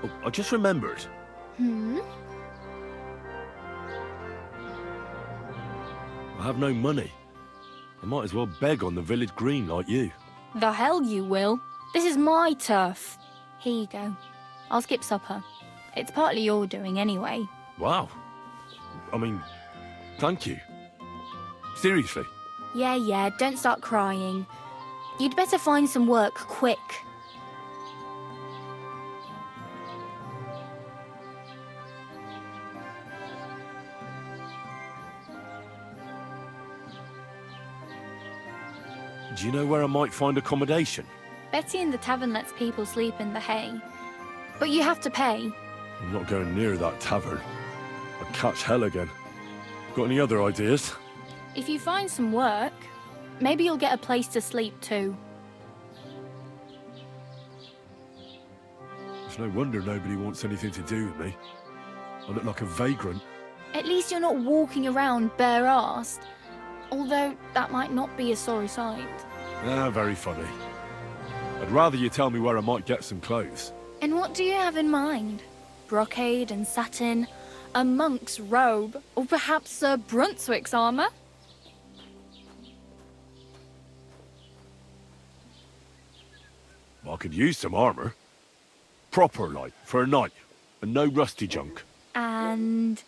Oh, I just remembered. Hmm? I have no money. I might as well beg on the village green like you. The hell you will. This is my turf. Here you go. I'll skip supper. It's partly your doing anyway. Wow. I mean, thank you. Seriously. Yeah, don't start crying. You'd better find some work quick. Do you know where I might find accommodation? Betty in the tavern lets people sleep in the hay. But you have to pay. I'm not going near that tavern. I'd catch hell again. Got any other ideas? If you find some work, maybe you'll get a place to sleep too. It's no wonder nobody wants anything to do with me. I look like a vagrant. At least you're not walking around bare-assed. Although that might not be a sorry sight. Ah, very funny. I'd rather you tell me where I might get some clothes. And what do you have in mind? Brocade and satin? A monk's robe? Or perhaps Sir Brunswick's armour? I could use some armour. Proper, like, for a night. And no rusty junk. And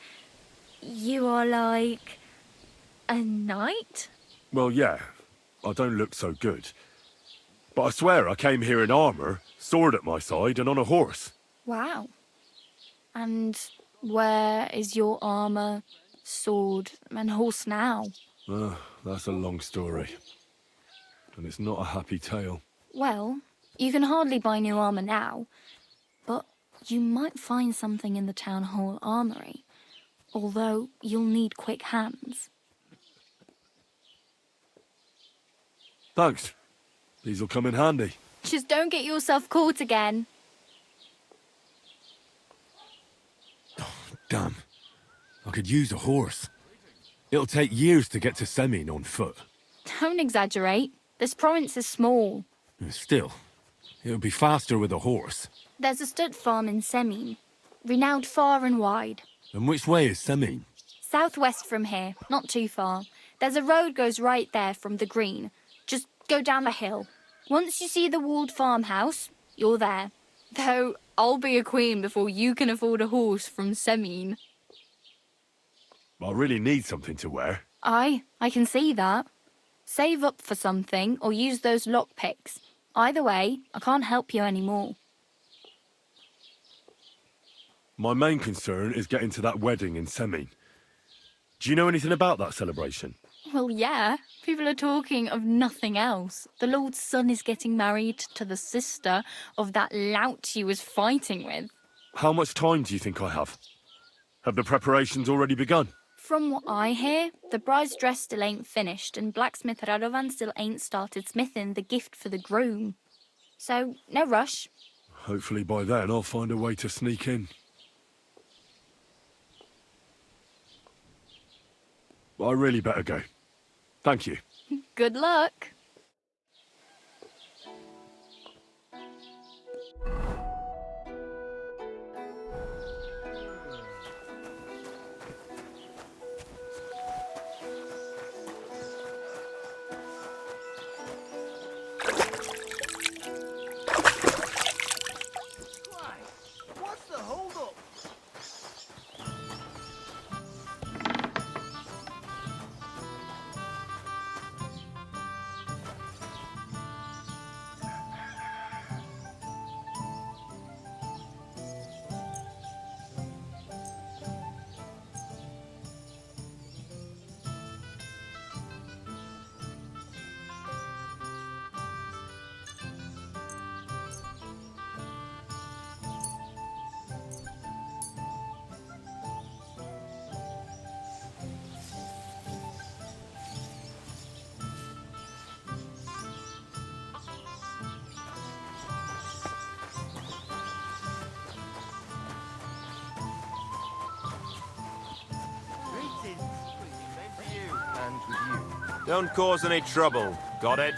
you are like a knight? Well, yeah. I don't look so good. But I swear I came here in armour, sword at my side, and on a horse. Wow. And where is your armour, sword, and horse now? That's a long story. And it's not a happy tale. Well, you can hardly buy new armour now, but you might find something in the town hall armoury, although you'll need quick hands. Thanks. These'll come in handy. Just don't get yourself caught again. Damn. I could use a horse. It'll take years to get to Semin on foot. Don't exaggerate. This province is small. Still, it would be faster with a horse. There's a stud farm in Semin, renowned far and wide. And which way is Semin? Southwest from here, not too far. There's a road goes right there from the green. Just go down the hill. Once you see the walled farmhouse, you're there. Though I'll be a queen before you can afford a horse from Semin. I really need something to wear. I can see that. Save up for something or use those lockpicks. Either way, I can't help you anymore. My main concern is getting to that wedding in Semin. Do you know anything about that celebration? Well, yeah. People are talking of nothing else. The Lord's son is getting married to the sister of that lout he was fighting with. How much time do you think I have? Have the preparations already begun? From what I hear, the bride's dress still ain't finished and blacksmith Radovan still ain't started smithing the gift for the groom. So, no rush. Hopefully by then I'll find a way to sneak in. I really better go. Thank you. Good luck. What's the hold-up? Don't cause any trouble. Got it?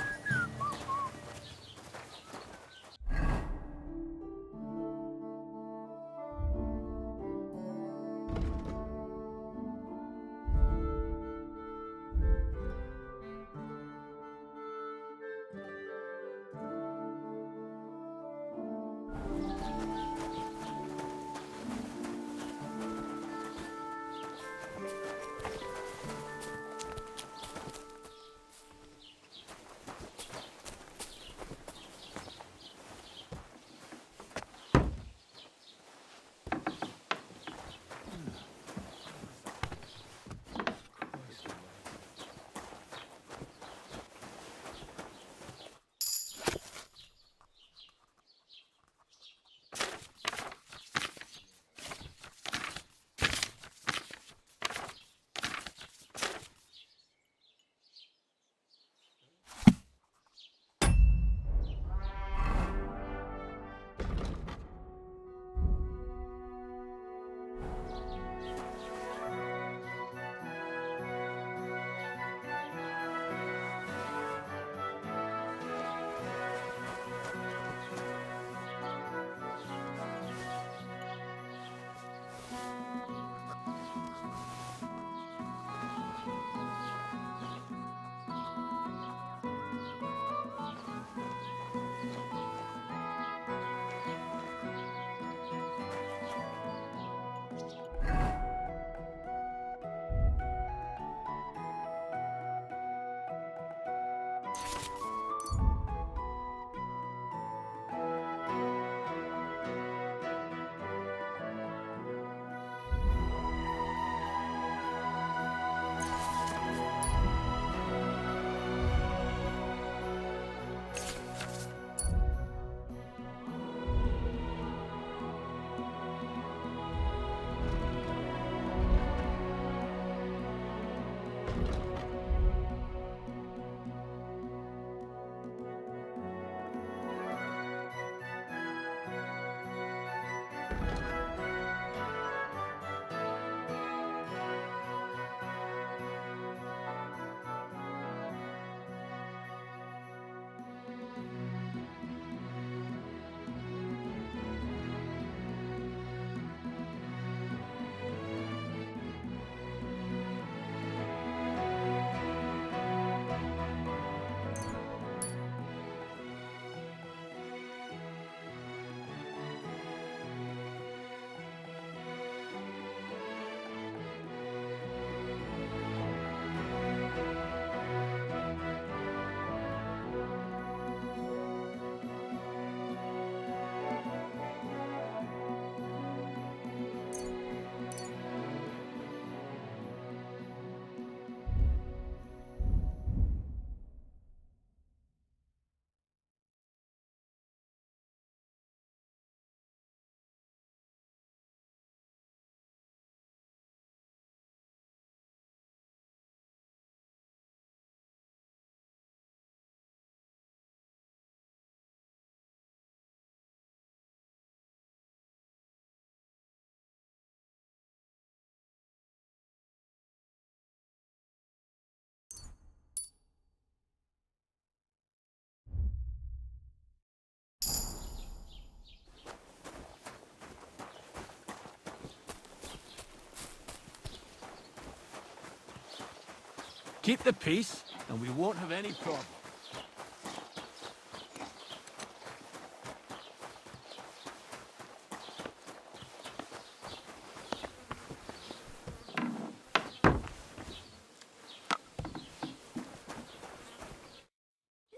Keep the peace, and we won't have any problem.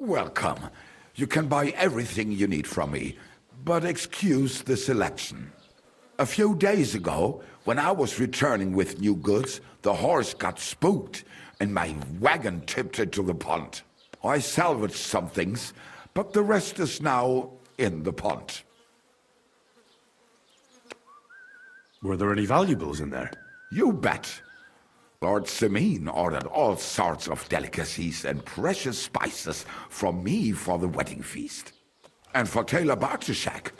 Welcome. You can buy everything you need from me, but excuse the selection. A few days ago, when I was returning with new goods, the horse got spooked and my wagon tipped into the pond. I salvaged some things, but the rest is now in the pond. Were there any valuables in there? You bet. Lord Simeon ordered all sorts of delicacies and precious spices from me for the wedding feast. And for Taylor Bartishak,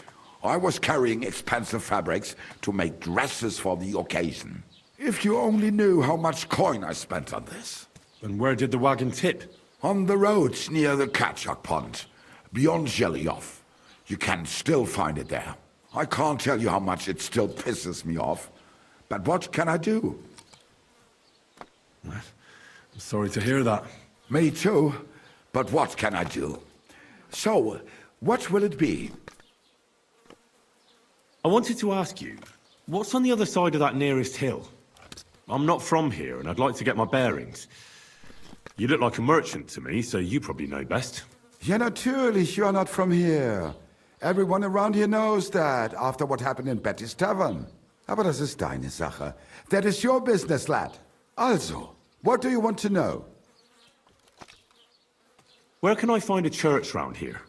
I was carrying expensive fabrics to make dresses for the occasion. If you only knew how much coin I spent on this. And where did the wagon tip? On the roads near the Katchak Pond, beyond Zhelyov. You can still find it there. I can't tell you how much it still pisses me off. But what can I do? I'm sorry to hear that. Me too. But what can I do? So, what will it be? I wanted to ask you, what's on the other side of that nearest hill? I'm not from here, and I'd like to get my bearings. You look like a merchant to me, so you probably know best. Ja, natürlich, you are not from here. Everyone around here knows that, after what happened in Betty's Tavern. Aber das ist deine Sache. That is your business, lad. Also, what do you want to know? Where can I find a church round here?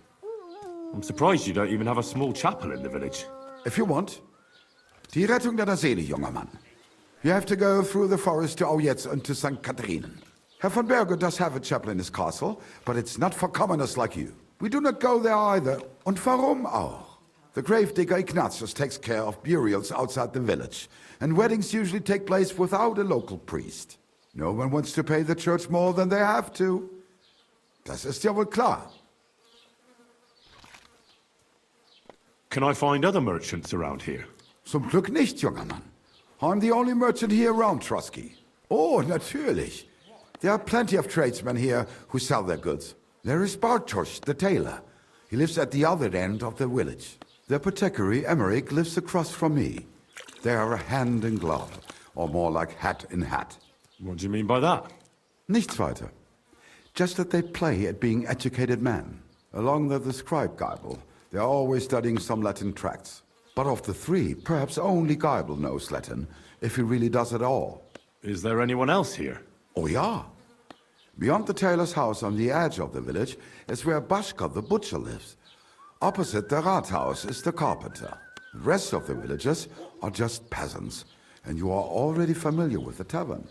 I'm surprised you don't even have a small chapel in the village. If you want. Die Rettung deiner Seele, junger Mann. You have to go through the forest to Aujetz and to St. Katharinen. Herr von Berger does have a chapel in his castle, but it's not for commoners like you. We do not go there either. Und warum auch? The gravedigger Ignatius takes care of burials outside the village, and weddings usually take place without a local priest. No one wants to pay the church more than they have to. Das ist ja wohl klar. Can I find other merchants around here? Zum Glück nicht, junger Mann. I'm the only merchant here around Trotsky. Oh, natürlich. There are plenty of tradesmen here who sell their goods. There is Bartosz, the tailor. He lives at the other end of the village. The apothecary, Emmerich, lives across from me. They are hand in glove, or more like hat in hat. What do you mean by that? Nichts weiter. Just that they play at being educated men. Along the scribe Geibel, they are always studying some Latin tracts. But of the three, perhaps only Geibel knows Latin, if he really does at all. Is there anyone else here? Oh ja. Beyond the tailor's house on the edge of the village is where Bashka the butcher lives. Opposite the Rathaus is the carpenter. The rest of the villagers are just peasants, and you are already familiar with the tavern.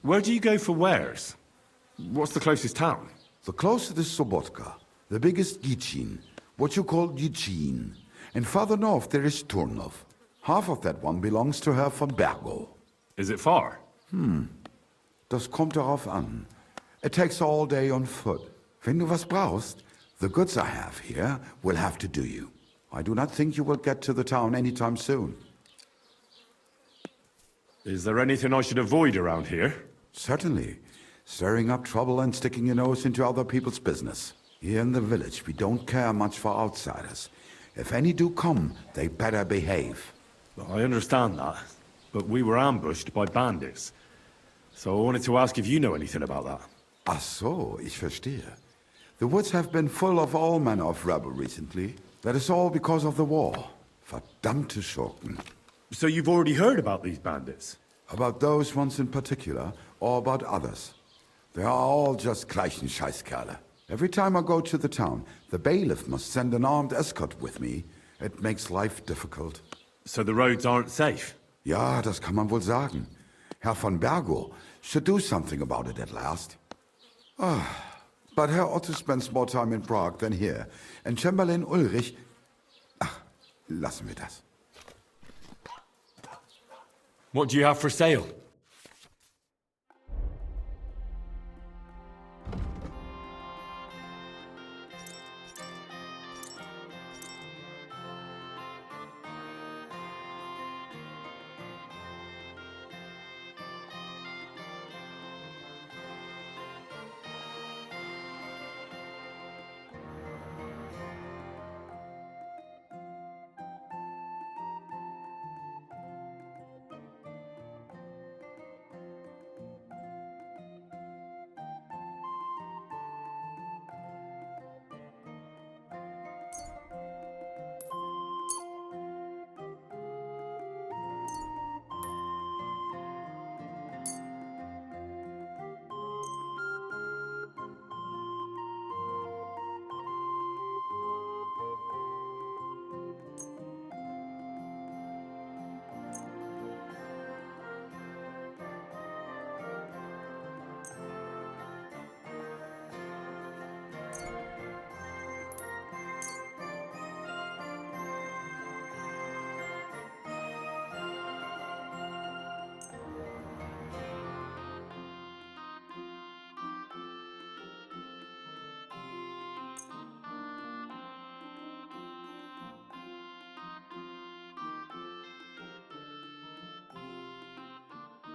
Where do you go for wares? What's the closest town? The closest is Sobotka, the biggest Gichin, what you call Gichin. And farther north there is Turnov. Half of that one belongs to Herr von Bergo. Is it far? Das kommt darauf an. It takes all day on foot. Wenn du was brauchst, the goods I have here will have to do you. I do not think you will get to the town anytime soon. Is there anything I should avoid around here? Certainly. Stirring up trouble and sticking your nose into other people's business. Here in the village, we don't care much for outsiders. If any do come, they better behave. I understand that, but we were ambushed by bandits. So I wanted to ask if you know anything about that. Ach so, ich verstehe. The woods have been full of all manner of rebel recently. That is all because of the war. Verdammte Schurken. So you've already heard about these bandits? About those ones in particular, or about others. They are all just gleichen Scheißkerle. Every time I go to the town, the bailiff must send an armed escort with me. It makes life difficult. So the roads aren't safe? Ja, das kann man wohl sagen. Herr von Bergo should do something about it at last. But Herr Otto spends more time in Prague than here. And Chamberlain Ulrich... Ach, lassen wir das. What do you have for sale?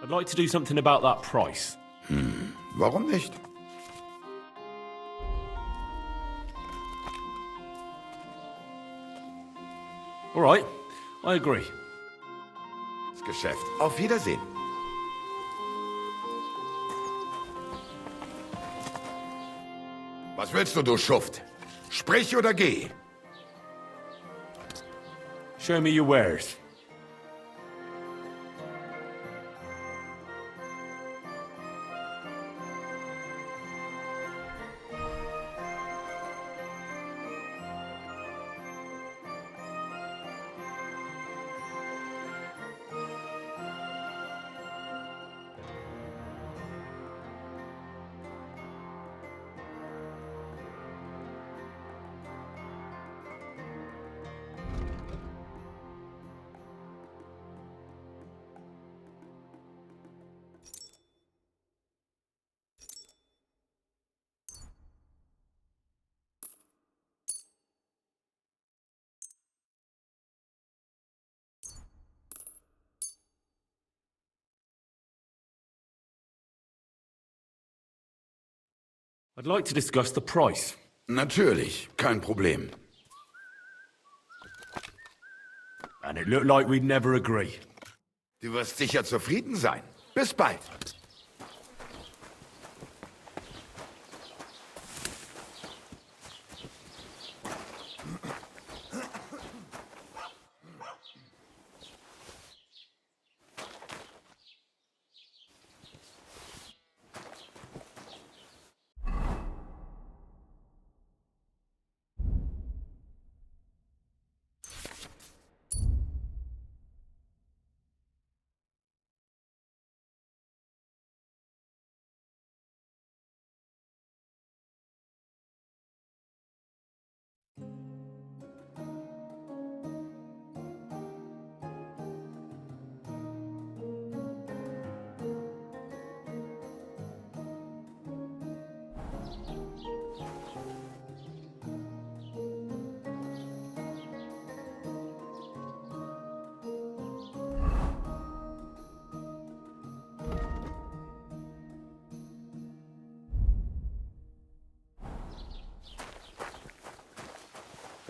I'd like to do something about that price. Warum nicht? All right, I agree. Das Geschäft. Auf Wiedersehen. Was willst du Schuft? Sprich oder geh. Show me your wares. I'd like to discuss the price. Natürlich, kein Problem. And it looked like we'd never agree. Du wirst sicher zufrieden sein. Bis bald.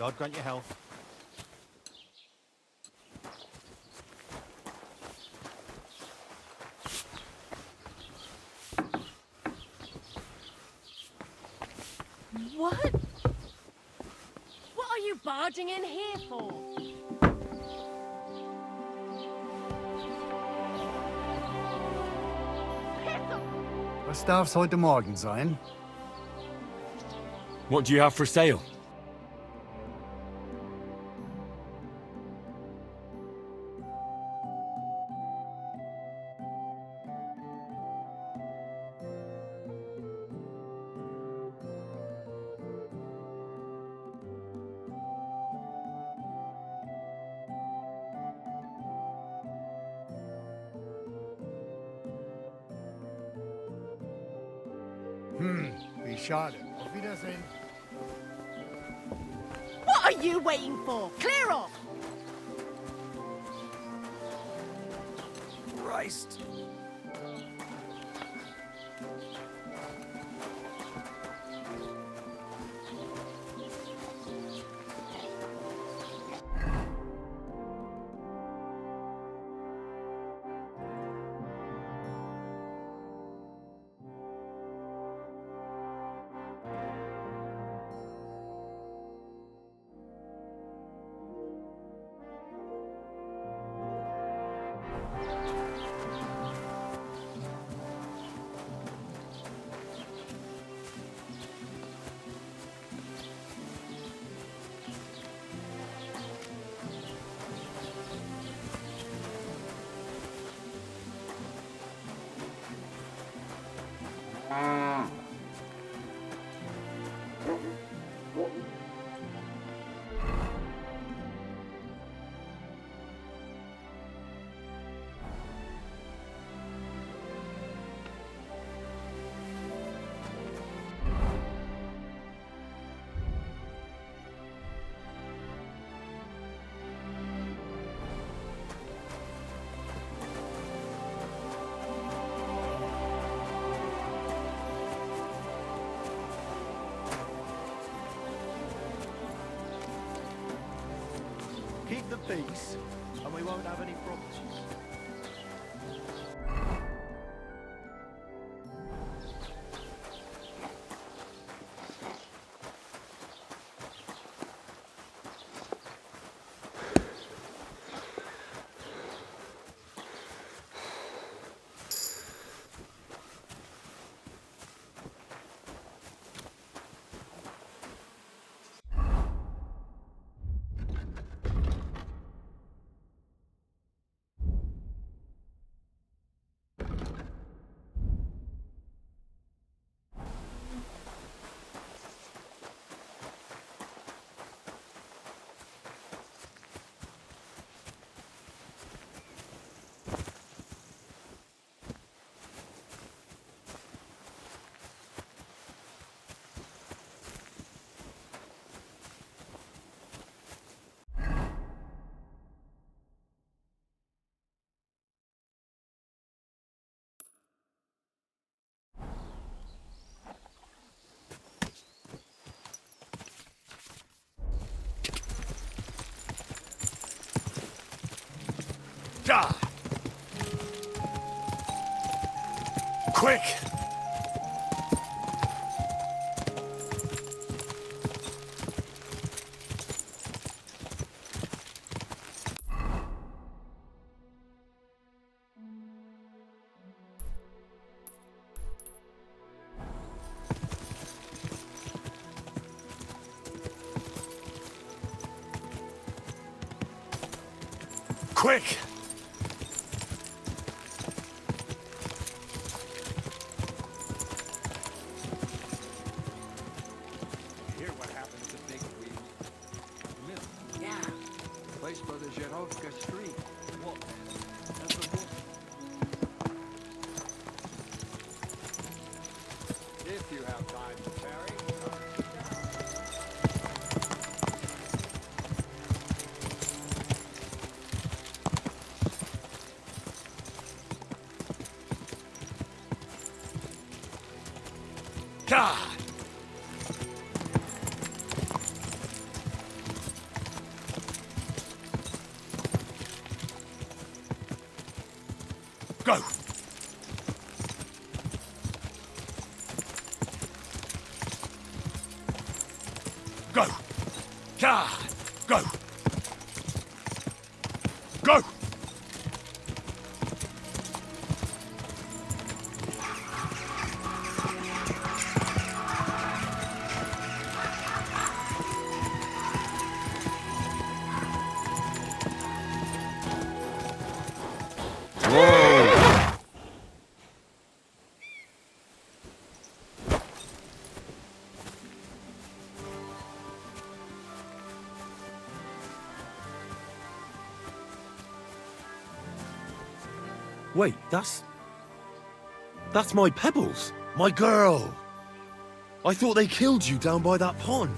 God grant you health. What? What are you barging in here for? Was darf's heute Morgen sein? What do you have for sale? Wie schade. Auf Wiedersehen. What are you waiting for? Clear off! Christ. Keep the peace, and we won't have any problems. Ah! Quick! Quick! God! Go! Go! God! Go! Go! Wait, that's my Pebbles, my girl. I thought they killed you down by that pond.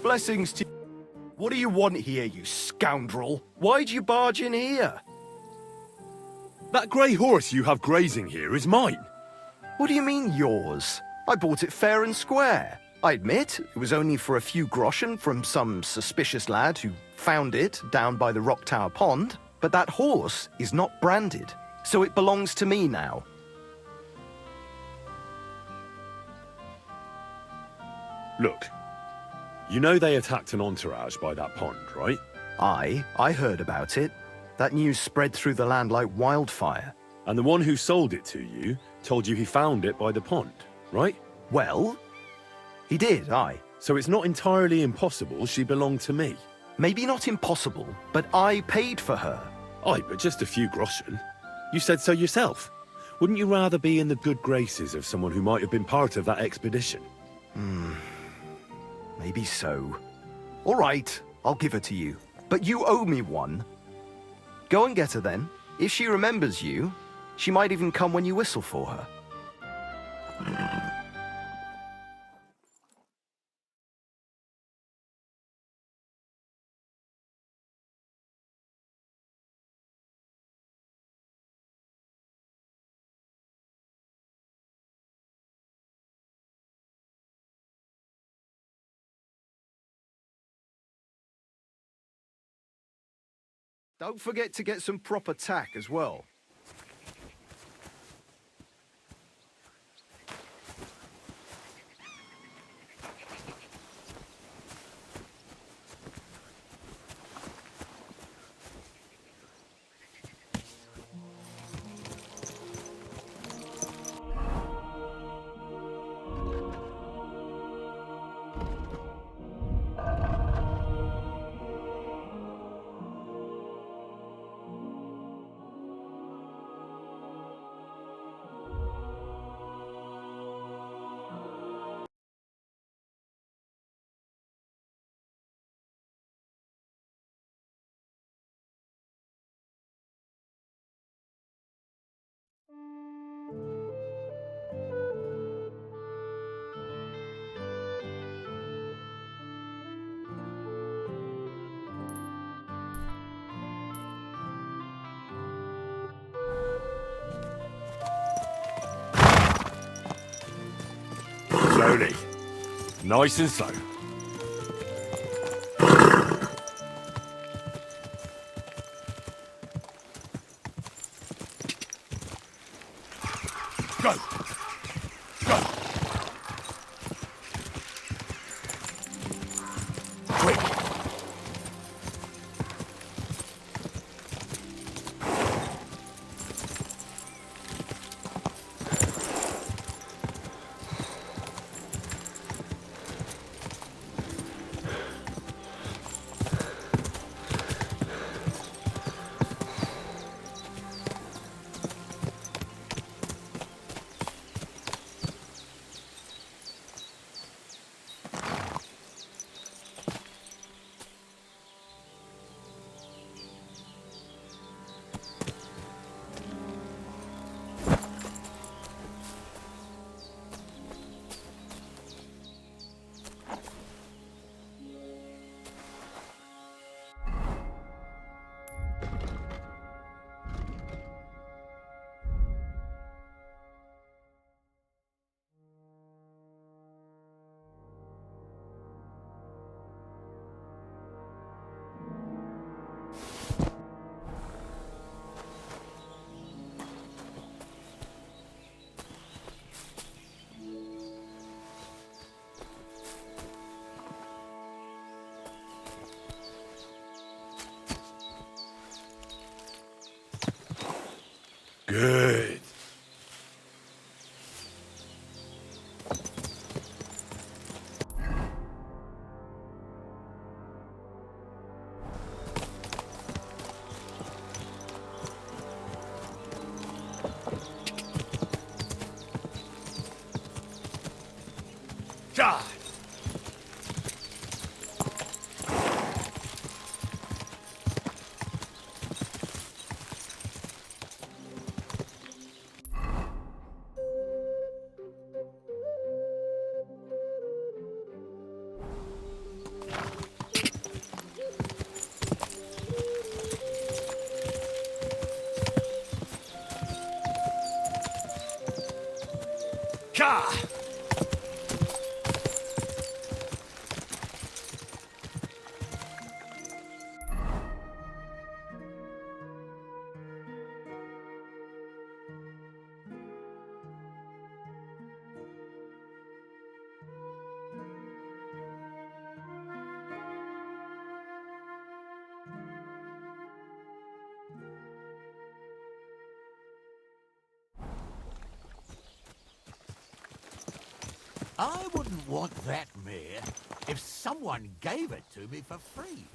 Blessings to... What do you want here, you scoundrel? Why'd you barge in here? That grey horse you have grazing here is mine. What do you mean, yours? I bought it fair and square. I admit, it was only for a few groschen from some suspicious lad who found it down by the Rock Tower Pond, but that horse is not branded, so it belongs to me now. Look, you know they attacked an entourage by that pond, right? I heard about it. That news spread through the land like wildfire. And the one who sold it to you told you he found it by the pond, right? Well, he did, aye. So it's not entirely impossible she belonged to me. Maybe not impossible, but I paid for her. Aye, but just a few groschen. You said so yourself. Wouldn't you rather be in the good graces of someone who might have been part of that expedition? Maybe so. All right, I'll give her to you. But you owe me one. Go and get her then. If she remembers you, she might even come when you whistle for her. Don't forget to get some proper tack as well. Slowly. Nice and slow. Go! Go! Quick! Good. God. God. I wouldn't want that mare if someone gave it to me for free.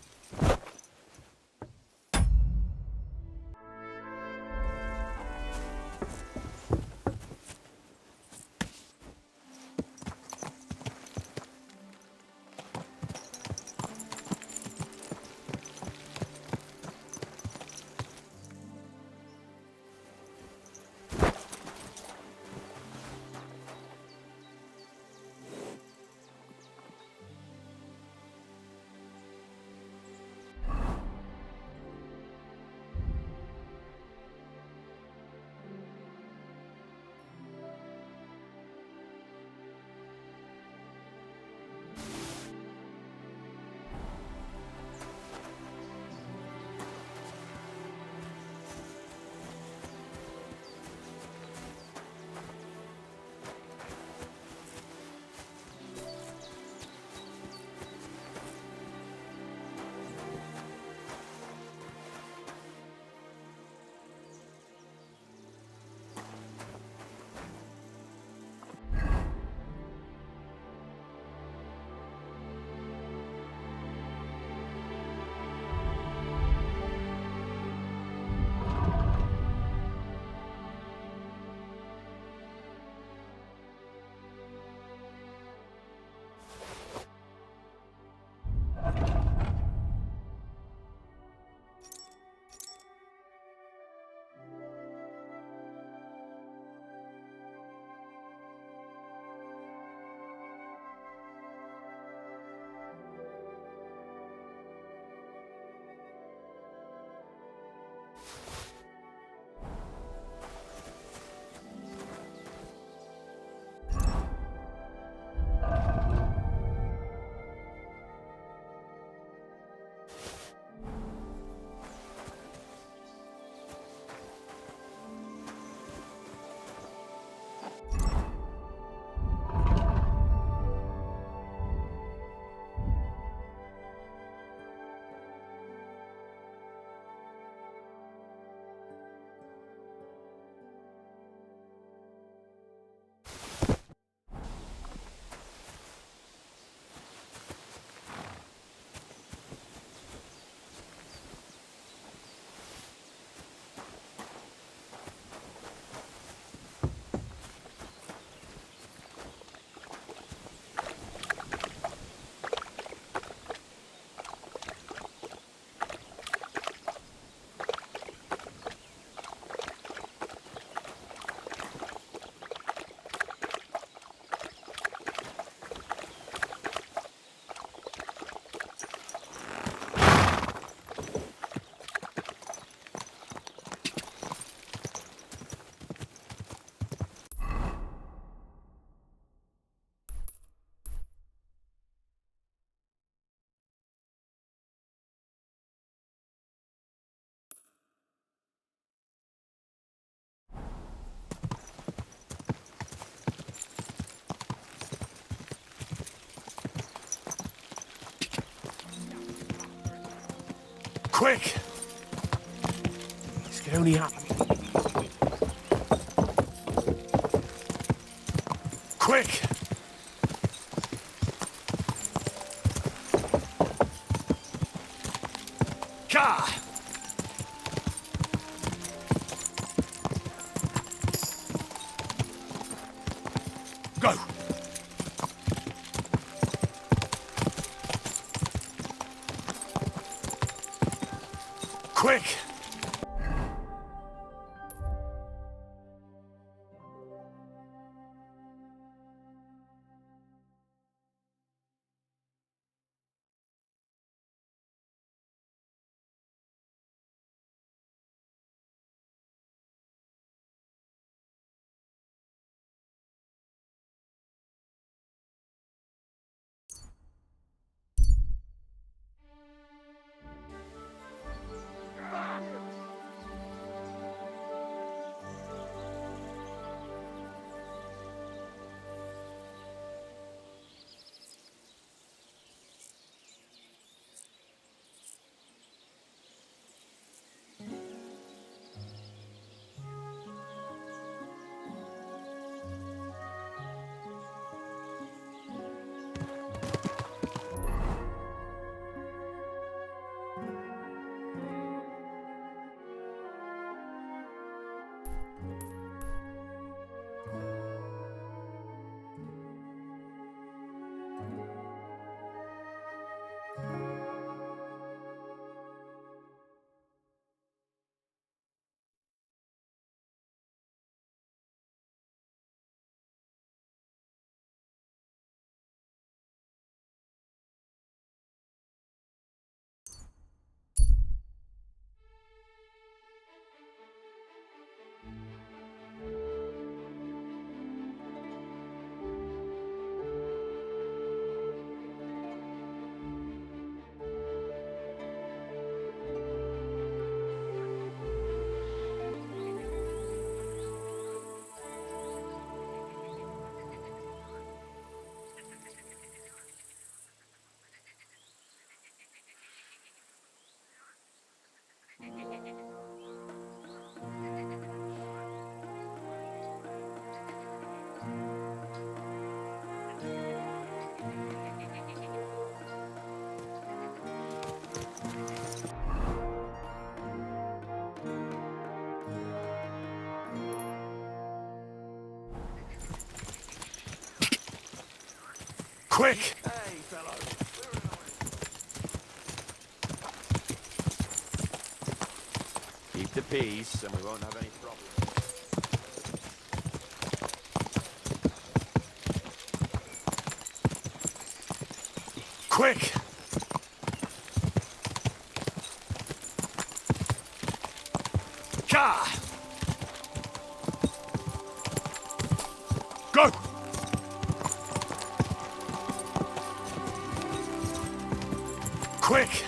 Quick! This could only happen. Quick! Ka! Go! Quick! Quick! Hey, fellow. Keep the peace, and we won't have any problems. Quick! Ka! Go! Quick!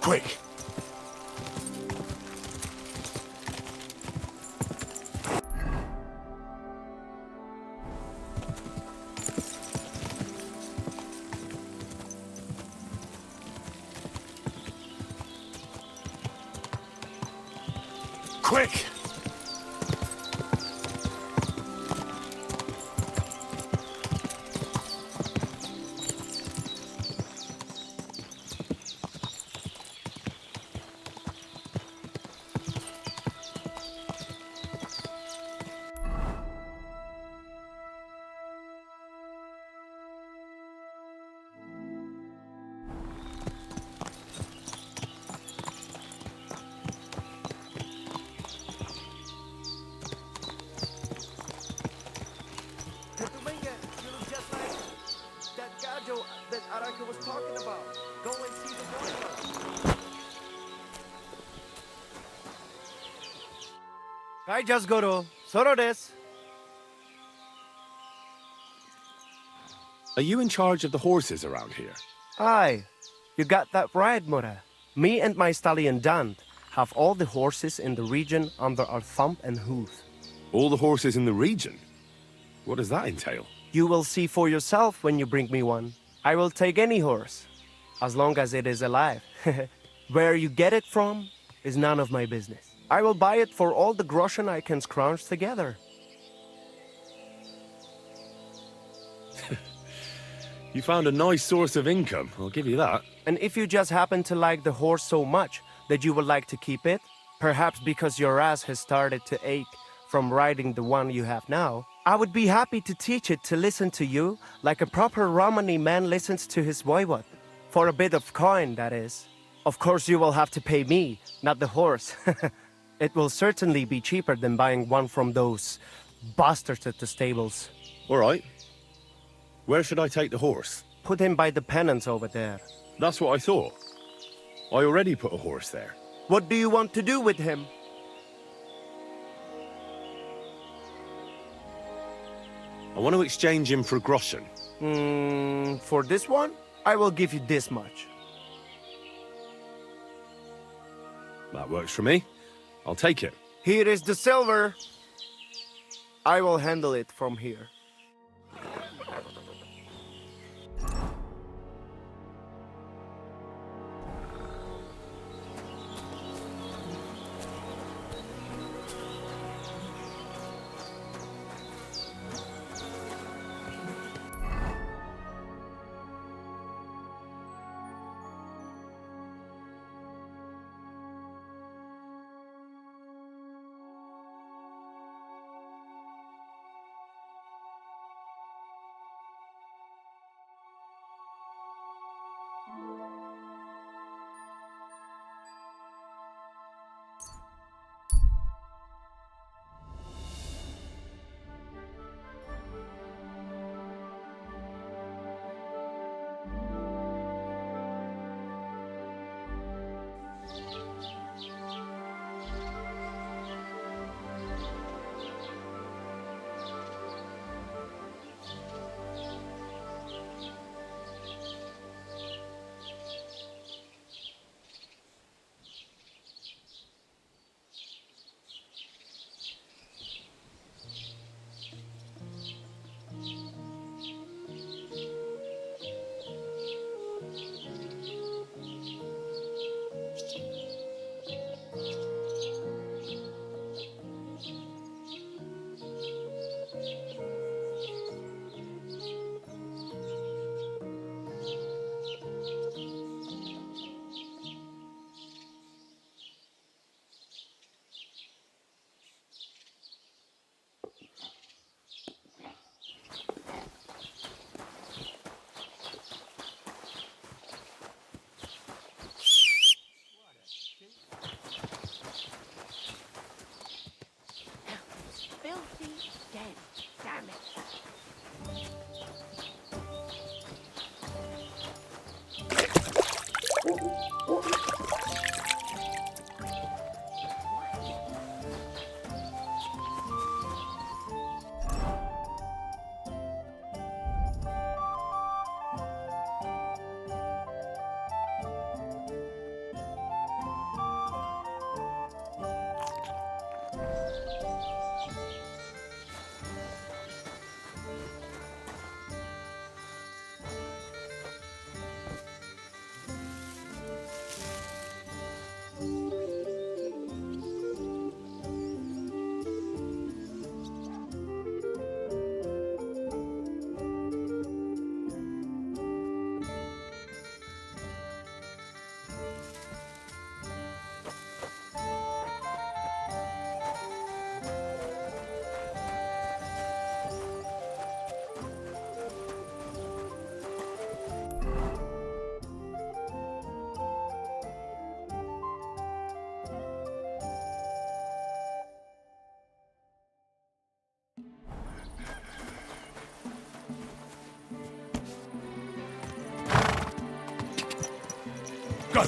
Quick! Quick! That Araka was talking about. Go and see the boiler. Kai just Goro. Soro desu. Are you in charge of the horses around here? Aye. You got that right, Mura. Me and my stallion Dan have all the horses in the region under our thumb and hoof. All the horses in the region? What does that entail? You will see for yourself when you bring me one. I will take any horse, as long as it is alive. Where you get it from is none of my business. I will buy it for all the groschen I can scrounge together. You found a nice source of income, I'll give you that. And if you just happen to like the horse so much that you would like to keep it, perhaps because your ass has started to ache from riding the one you have now, I would be happy to teach it to listen to you like a proper Romani man listens to his voivod. For a bit of coin, that is. Of course you will have to pay me, not the horse. It will certainly be cheaper than buying one from those bastards at the stables. All right. Where should I take the horse? Put him by the pennants over there. That's what I thought. I already put a horse there. What do you want to do with him? I want to exchange him for groschen. For this one, I will give you this much. That works for me. I'll take it. Here is the silver. I will handle it from here. Filthy den. Damn it. Go!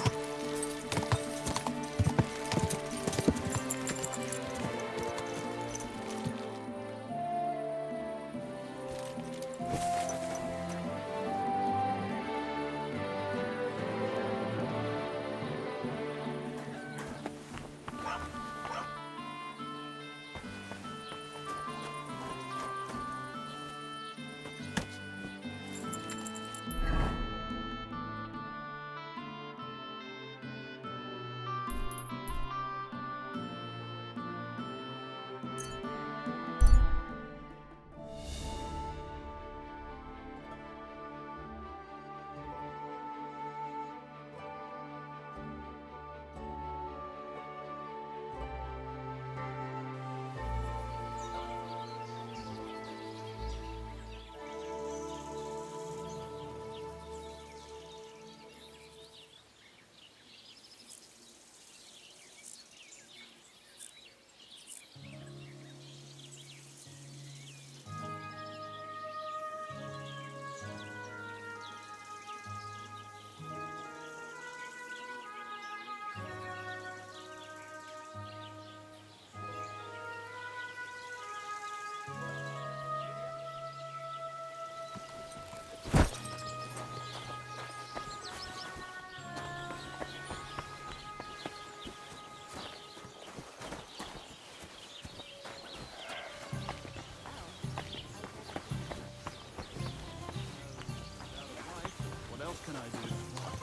What can I do?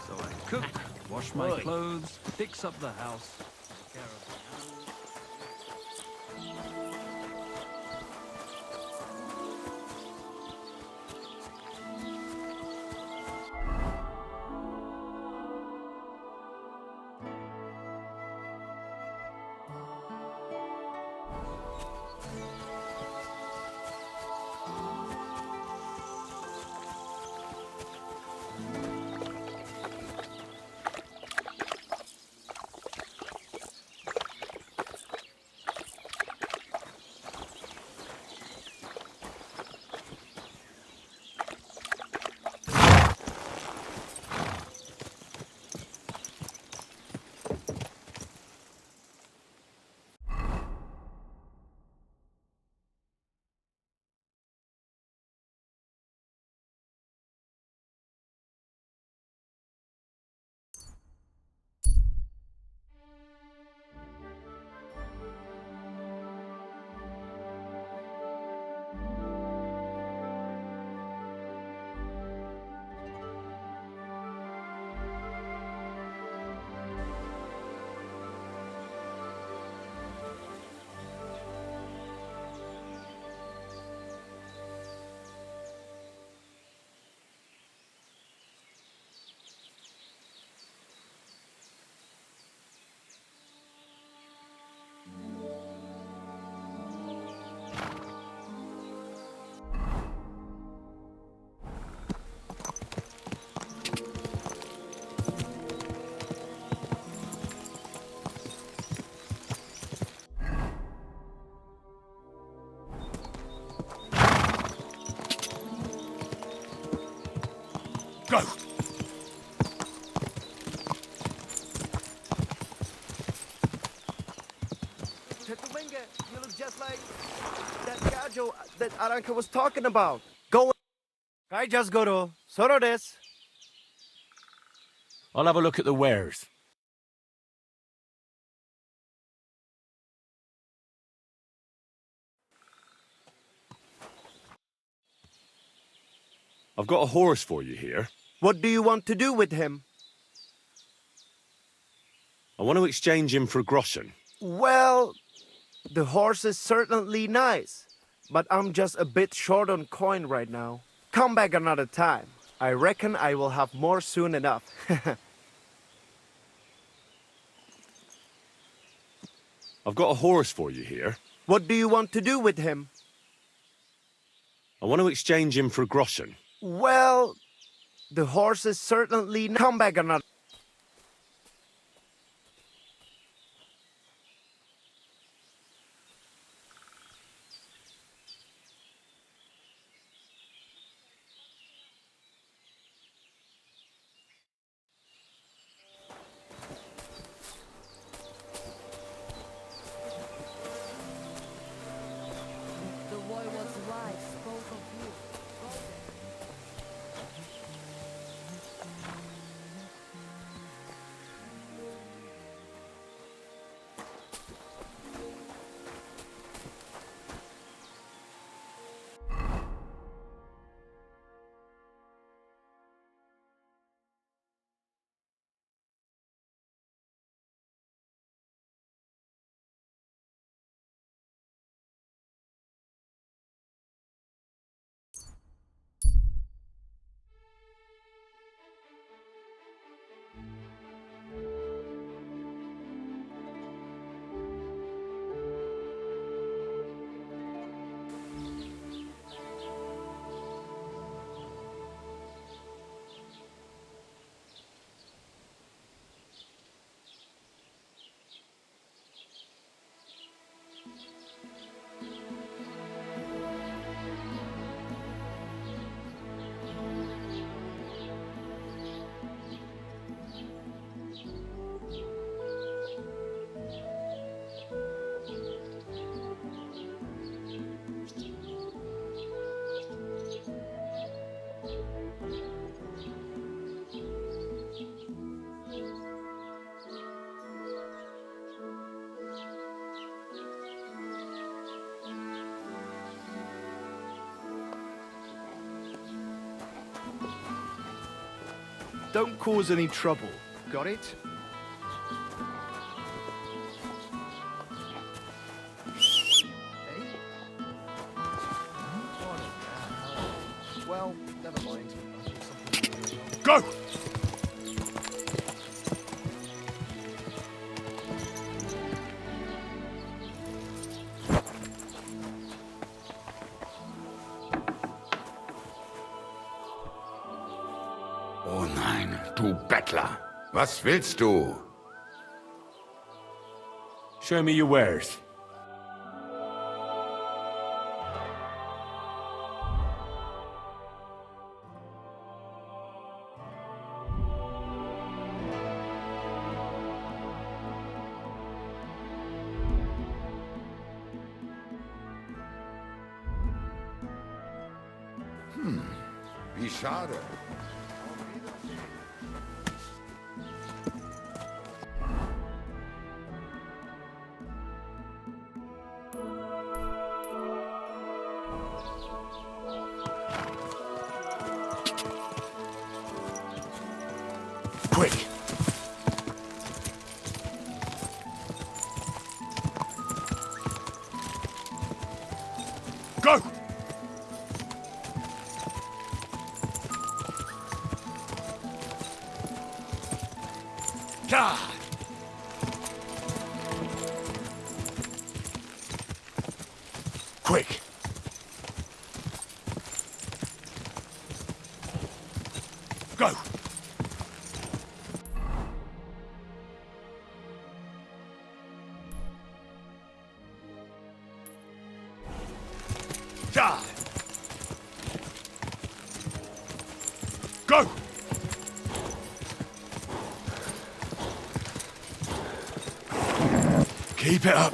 So I cook, wash my clothes, fix up the house, take care of the animals. Go! Tetumenga, you look just like that gajo that Aranka was talking about. Go. I just go to Soro desu. I'll have a look at the wares. I've got a horse for you here. What do you want to do with him? I want to exchange him for a groschen. Well, the horse is certainly nice, but I'm just a bit short on coin right now. Come back another time. I reckon I will have more soon enough. I've got a horse for you here. What do you want to do with him? I want to exchange him for a groschen. Well, the horse is certainly... Come back another... The boy was right, spoke of you. Don't cause any trouble. Got it? Well, never mind. Go! Oh nein, du Bettler. Was willst du? Show me your wares. Wie schade. Quick! Go! God! Quick! Go! God! Go! Keep it up.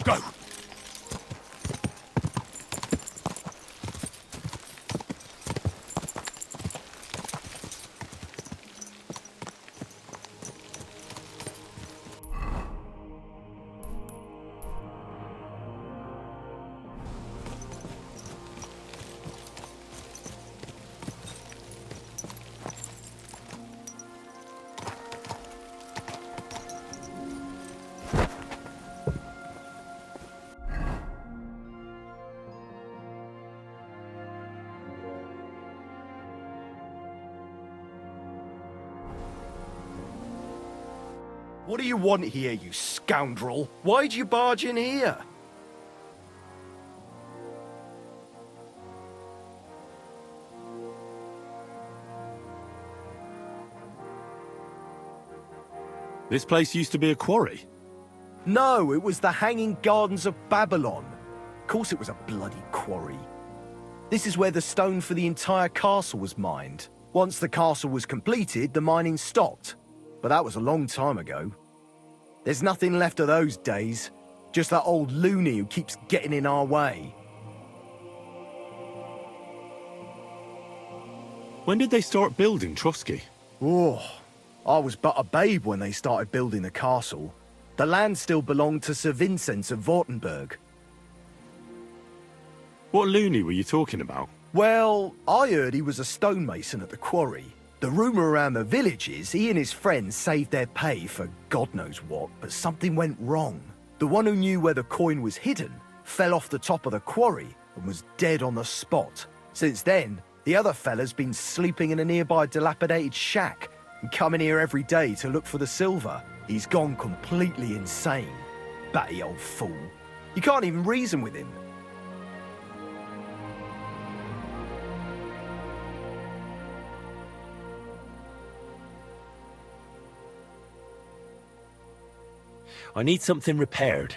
Go! What do you want here, you scoundrel? Why'd you barge in here? This place used to be a quarry. No, it was the Hanging Gardens of Babylon. Of course it was a bloody quarry. This is where the stone for the entire castle was mined. Once the castle was completed, the mining stopped. But that was a long time ago. There's nothing left of those days. Just that old loony who keeps getting in our way. When did they start building Trusky? Oh, I was but a babe when they started building the castle. The land still belonged to Sir Vincent of Wartenberg. What loony were you talking about? Well, I heard he was a stonemason at the quarry. The rumour around the village is he and his friends saved their pay for God knows what, but something went wrong. The one who knew where the coin was hidden fell off the top of the quarry and was dead on the spot. Since then, the other fella's been sleeping in a nearby dilapidated shack and coming here every day to look for the silver. He's gone completely insane. Batty old fool. You can't even reason with him. I need something repaired.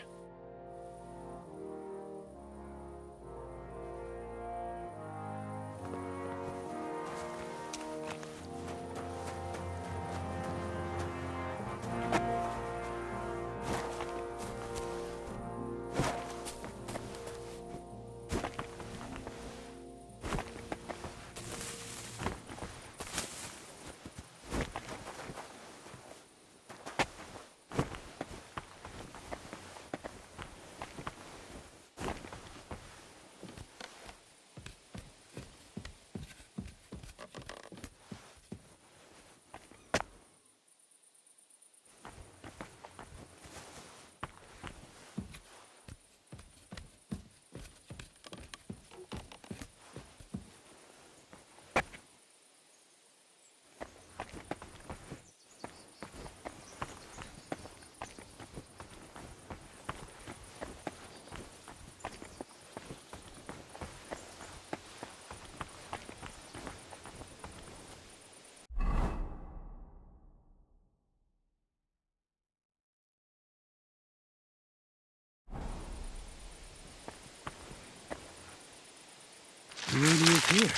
here?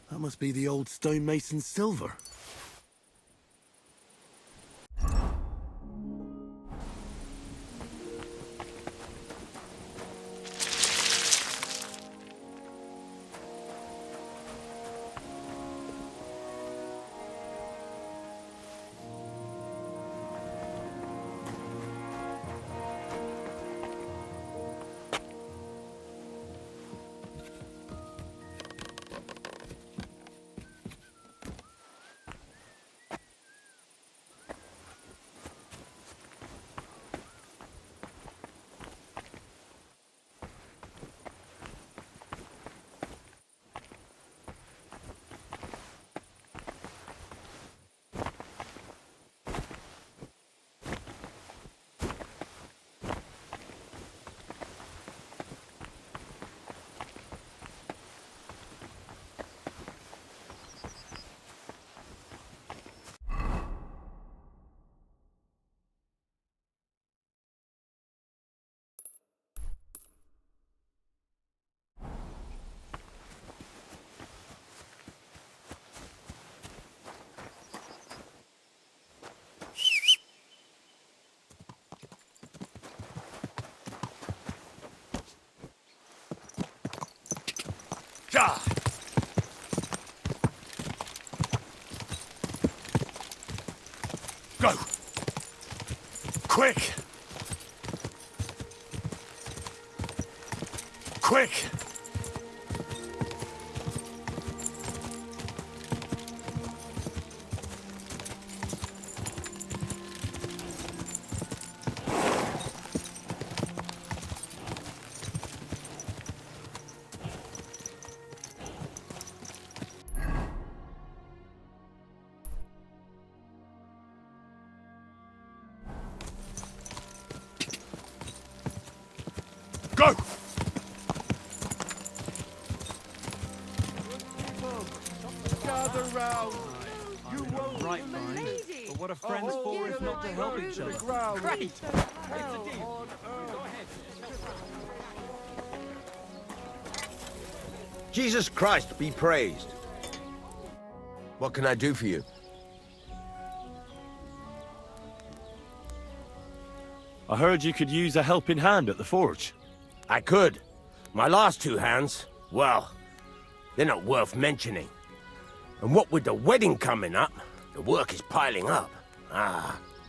That must be the old stonemason's silver. Go! Quick! Quick! Go! Gather round. You won't right mind. But what are friends for if not to help each other? Great! Jesus Christ be praised. What can I do for you? I heard you could use a helping hand at the forge. I could. My last two hands, well, they're not worth mentioning. And what with the wedding coming up, the work is piling up.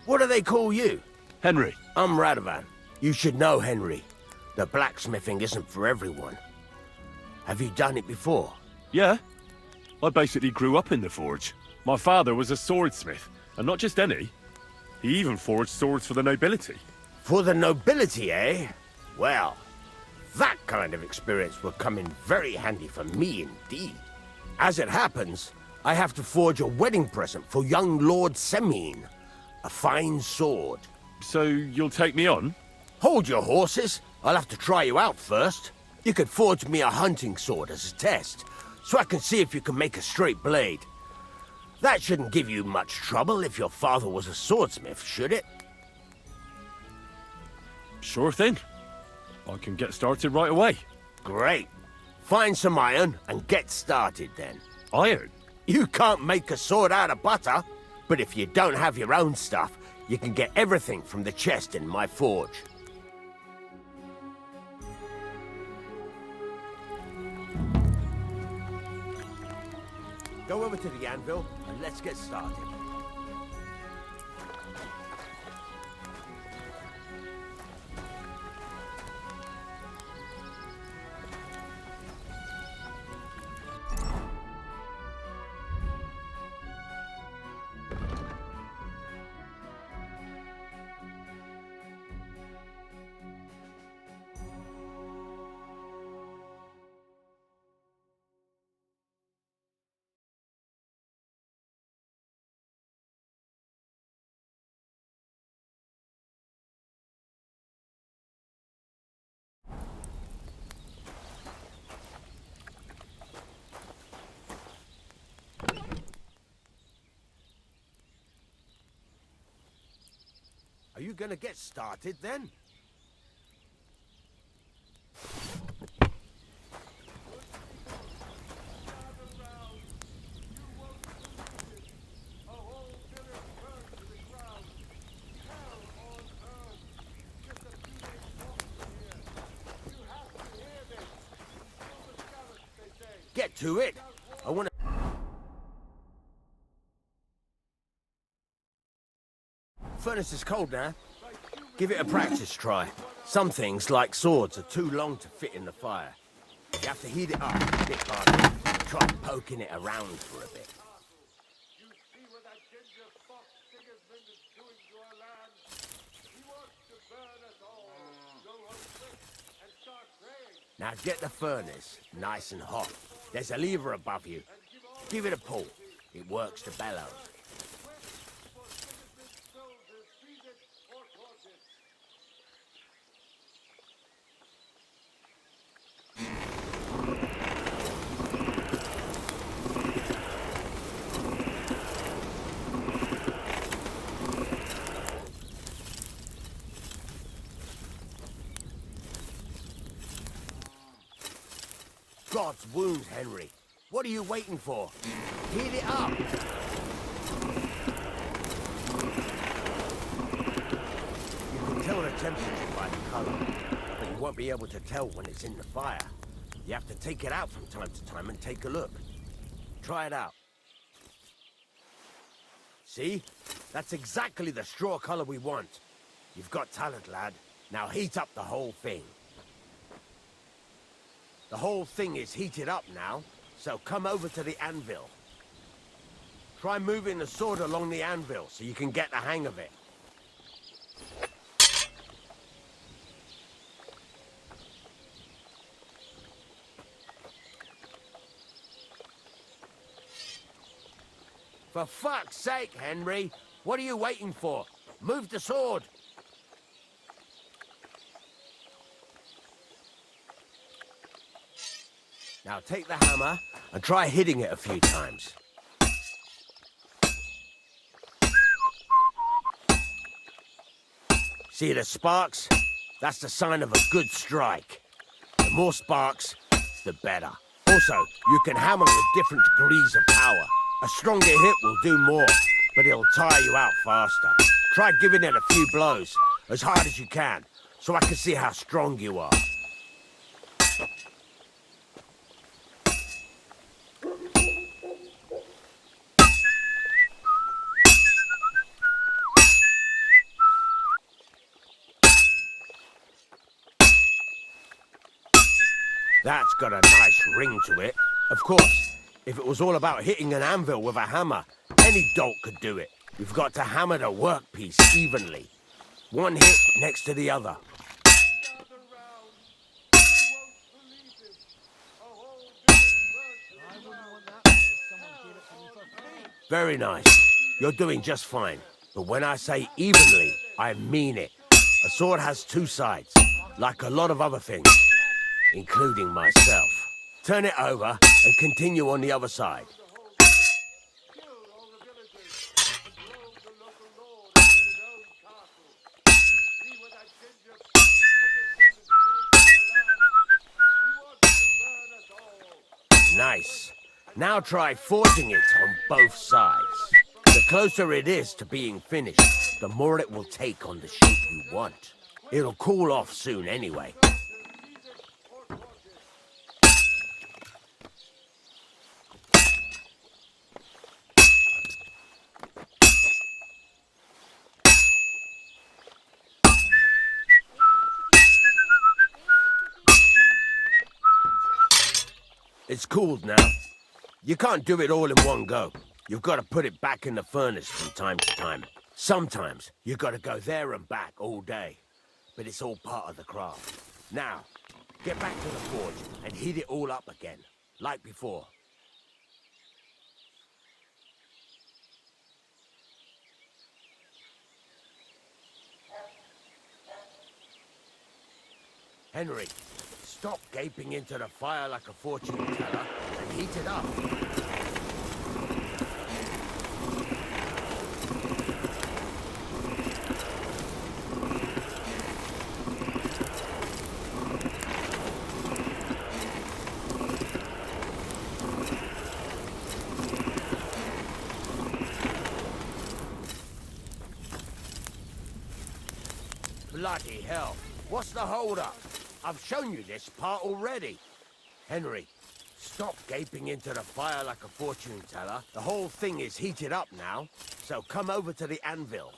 What do they call you? Henry. I'm Radovan. You should know, Henry. The blacksmithing isn't for everyone. Have you done it before? Yeah. I basically grew up in the forge. My father was a swordsmith, and not just any. He even forged swords for the nobility. For the nobility, eh? Well, that kind of experience will come in very handy for me indeed. As it happens, I have to forge a wedding present for young Lord Semine. A fine sword. So you'll take me on? Hold your horses. I'll have to try you out first. You could forge me a hunting sword as a test, so I can see if you can make a straight blade. That shouldn't give you much trouble if your father was a swordsmith, should it? Sure thing. I can get started right away. Great. Find some iron and get started then. Iron? You can't make a sword out of butter, but if you don't have your own stuff, you can get everything from the chest in my forge. Go over to the anvil and let's get started. Are you gonna get started then? get to it. I want to... Furnace is cold now. Give it a practice try. Some things, like swords, are too long to fit in the fire. You have to heat it up a bit harder. Try poking it around for a bit. Now get the furnace nice and hot. There's a lever above you. Give it a pull. It works the bellows. God's wounds, Henry. What are you waiting for? Heat it up. You can tell the temperature by the color, but you won't be able to tell when it's in the fire. You have to take it out from time to time and take a look. Try it out. See? That's exactly the straw color we want. You've got talent, lad. Now heat up the whole thing. The whole thing is heated up now, so come over to the anvil. Try moving the sword along the anvil so you can get the hang of it. For fuck's sake, Henry! What are you waiting for? Move the sword! Now take the hammer and try hitting it a few times. See the sparks? That's the sign of a good strike. The more sparks, the better. Also, you can hammer with different degrees of power. A stronger hit will do more, but it'll tire you out faster. Try giving it a few blows, as hard as you can, so I can see how strong you are. That's got a nice ring to it. Of course, if it was all about hitting an anvil with a hammer, any dolt could do it. We've got to hammer the workpiece evenly. One hit next to the other. Very nice. You're doing just fine. But when I say evenly, I mean it. A sword has two sides, like a lot of other things. Including myself. Turn it over and continue on the other side. Nice. Now try forging it on both sides. The closer it is to being finished, the more it will take on the shape you want. It'll cool off soon anyway. It's cooled now. You can't do it all in one go. You've got to put it back in the furnace from time to time. Sometimes you've got to go there and back all day. But it's all part of the craft. Now, get back to the forge and heat it all up again, like before. Henry, stop gaping into the fire like a fortune teller and heat it up. Bloody hell. What's the hold-up? I've shown you this part already. Henry, Stop gaping into the fire like a fortune teller. The whole thing is heated up now, so come over to the anvil.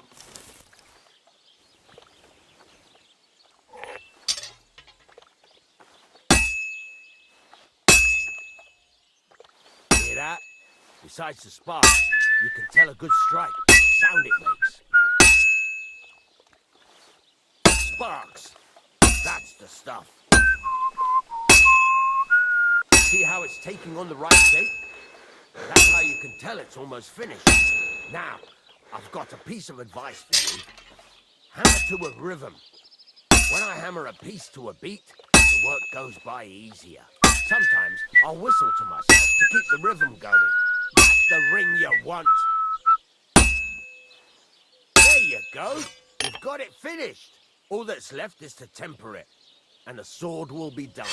Hear that? Besides the sparks, you can tell a good strike by the sound it makes. Sparks! That's the stuff. See how it's taking on the right shape? That's how you can tell it's almost finished. Now, I've got a piece of advice for you. Hammer to a rhythm. When I hammer a piece to a beat, the work goes by easier. Sometimes I'll whistle to myself to keep the rhythm going. That's the ring you want. There you go. You've got it finished. All that's left is to temper it, and the sword will be done.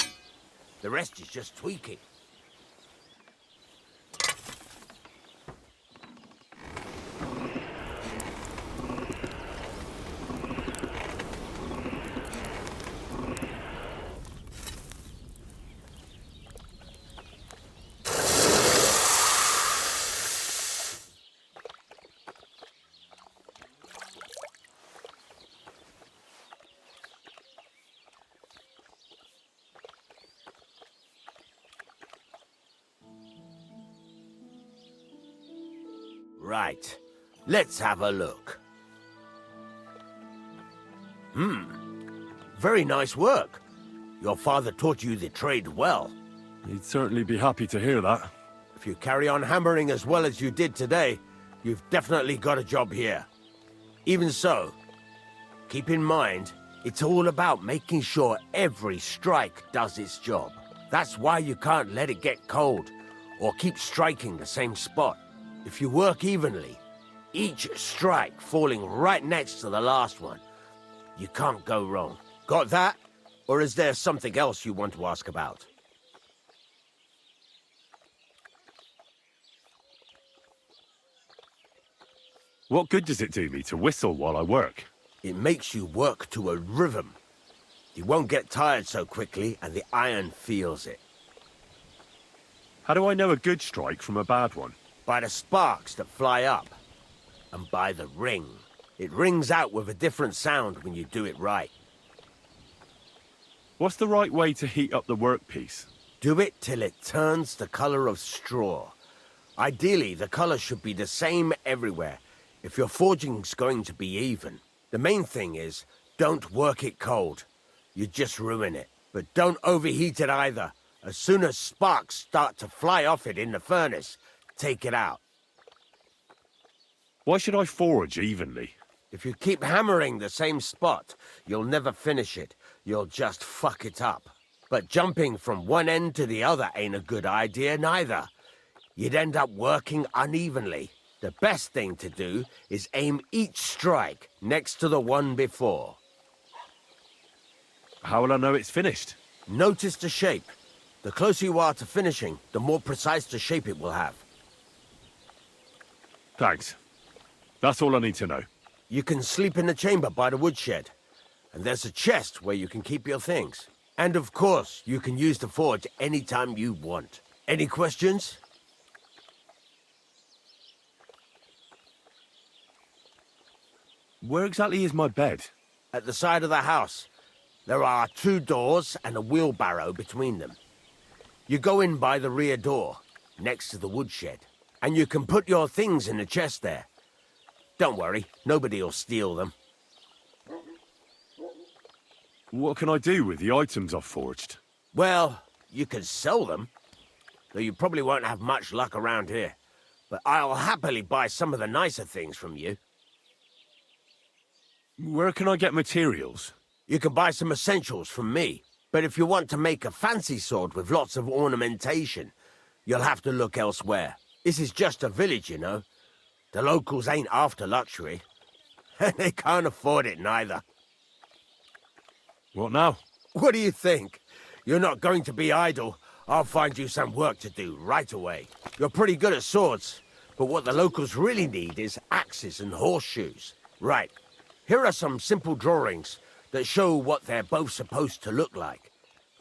The rest is just tweaking. Right. Let's have a look. Very nice work. Your father taught you the trade well. He'd certainly be happy to hear that. If you carry on hammering as well as you did today, you've definitely got a job here. Even so, keep in mind, it's all about making sure every strike does its job. That's why you can't let it get cold, or keep striking the same spot. If you work evenly, each strike falling right next to the last one, you can't go wrong. Got that? Or is there something else you want to ask about? What good does it do me to whistle while I work? It makes you work to a rhythm. You won't get tired so quickly, and the iron feels it. How do I know a good strike from a bad one? By the sparks that fly up, and by the ring. It rings out with a different sound when you do it right. What's the right way to heat up the workpiece? Do it till it turns the color of straw. Ideally, the color should be the same everywhere, if your forging's going to be even. The main thing is, don't work it cold. You just ruin it. But don't overheat it either. As soon as sparks start to fly off it in the furnace, take it out. Why should I forge evenly? If you keep hammering the same spot, you'll never finish it. You'll just fuck it up. But jumping from one end to the other ain't a good idea neither. You'd end up working unevenly. The best thing to do is aim each strike next to the one before. How will I know it's finished? Notice the shape. The closer you are to finishing, the more precise the shape it will have. Thanks. That's all I need to know. You can sleep in the chamber by the woodshed. And there's a chest where you can keep your things. And of course, you can use the forge anytime you want. Any questions? Where exactly is my bed? At the side of the house. There are 2 doors and a wheelbarrow between them. You go in by the rear door, next to the woodshed. And you can put your things in the chest there. Don't worry, nobody will steal them. What can I do with the items I've forged? Well, you can sell them. Though you probably won't have much luck around here. But I'll happily buy some of the nicer things from you. Where can I get materials? You can buy some essentials from me. But if you want to make a fancy sword with lots of ornamentation, you'll have to look elsewhere. This is just a village, you know. The locals ain't after luxury. They can't afford it neither. What now? What do you think? You're not going to be idle. I'll find you some work to do right away. You're pretty good at swords, but what the locals really need is axes and horseshoes. Right. Here are some simple drawings that show what they're both supposed to look like.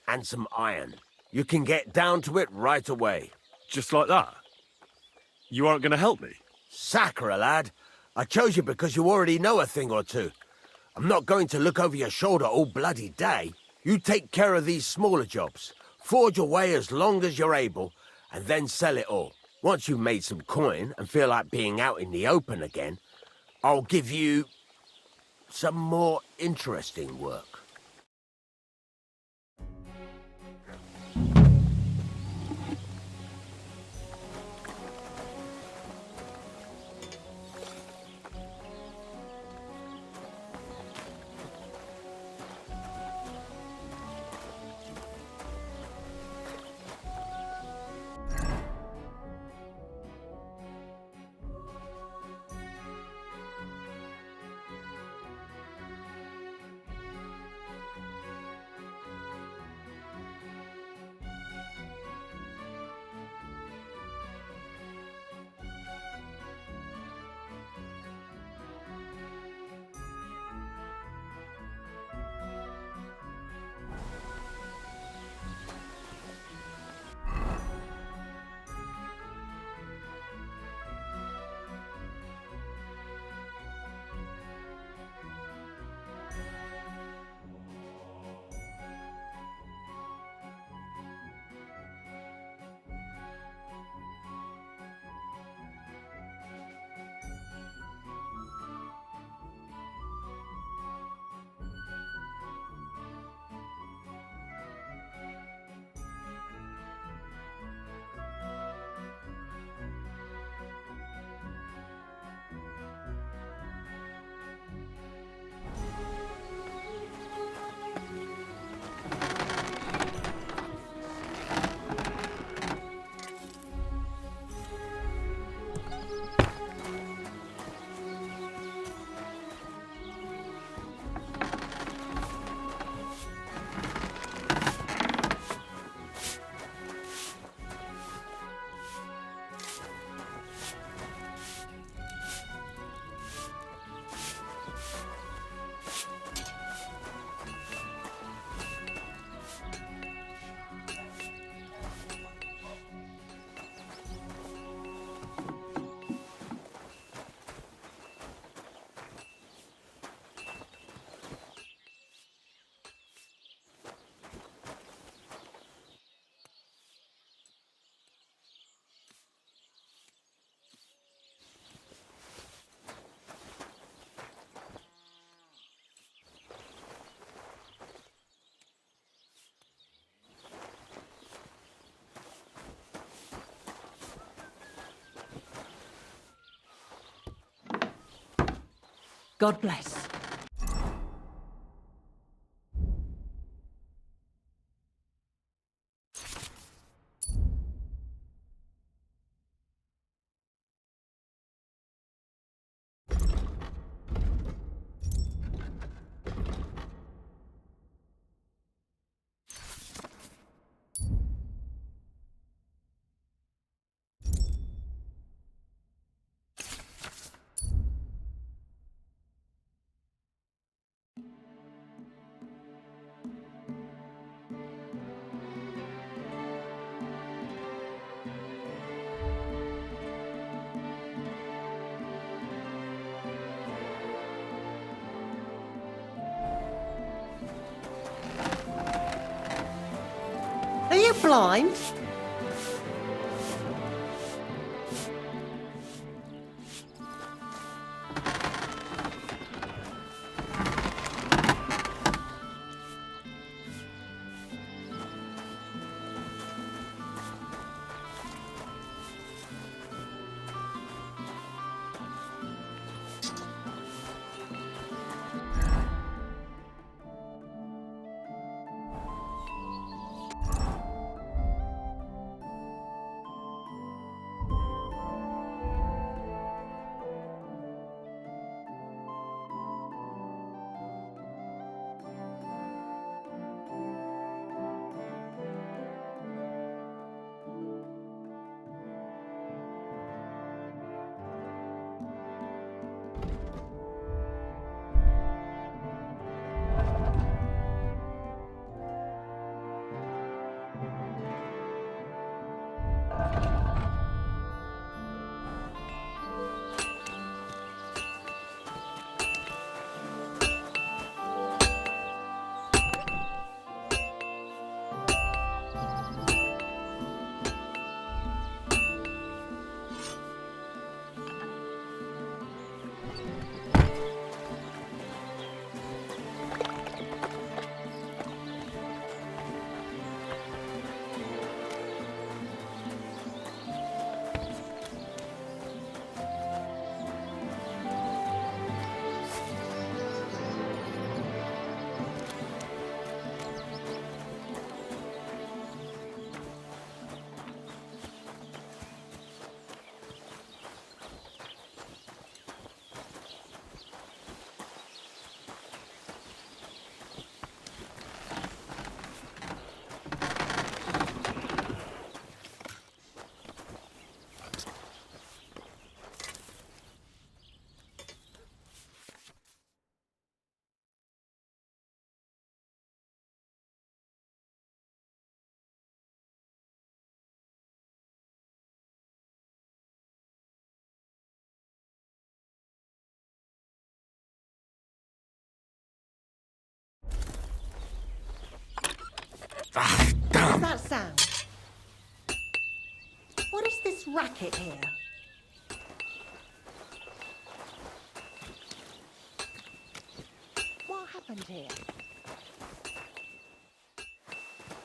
And some iron. You can get down to it right away. Just like that? You aren't going to help me? Sacre, lad. I chose you because you already know a thing or two. I'm not going to look over your shoulder all bloody day. You take care of these smaller jobs. Forge away as long as you're able, and then sell it all. Once you've made some coin and feel like being out in the open again, I'll give you some more interesting work. God bless. Are you blind? What's that sound? What is this racket here? What happened here?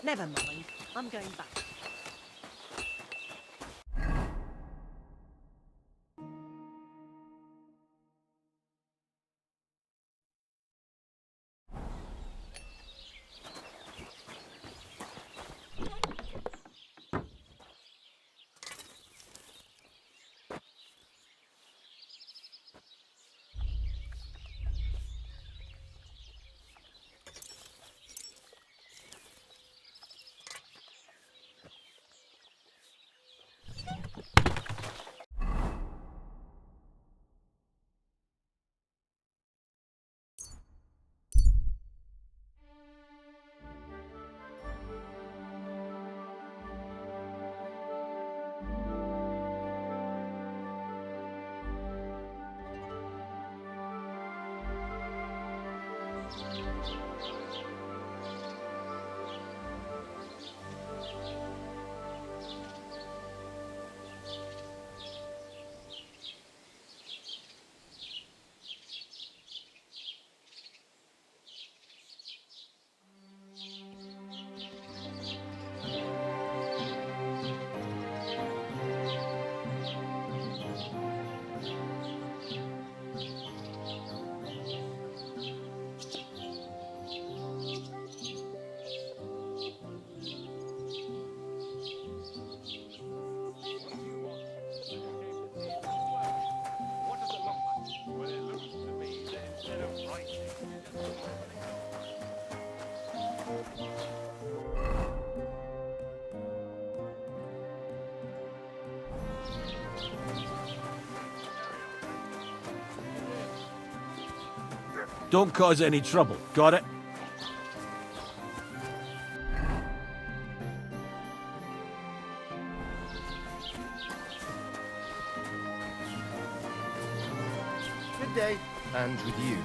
Never mind. I'm going back. Don't cause any trouble. Got it? Good day. And with you.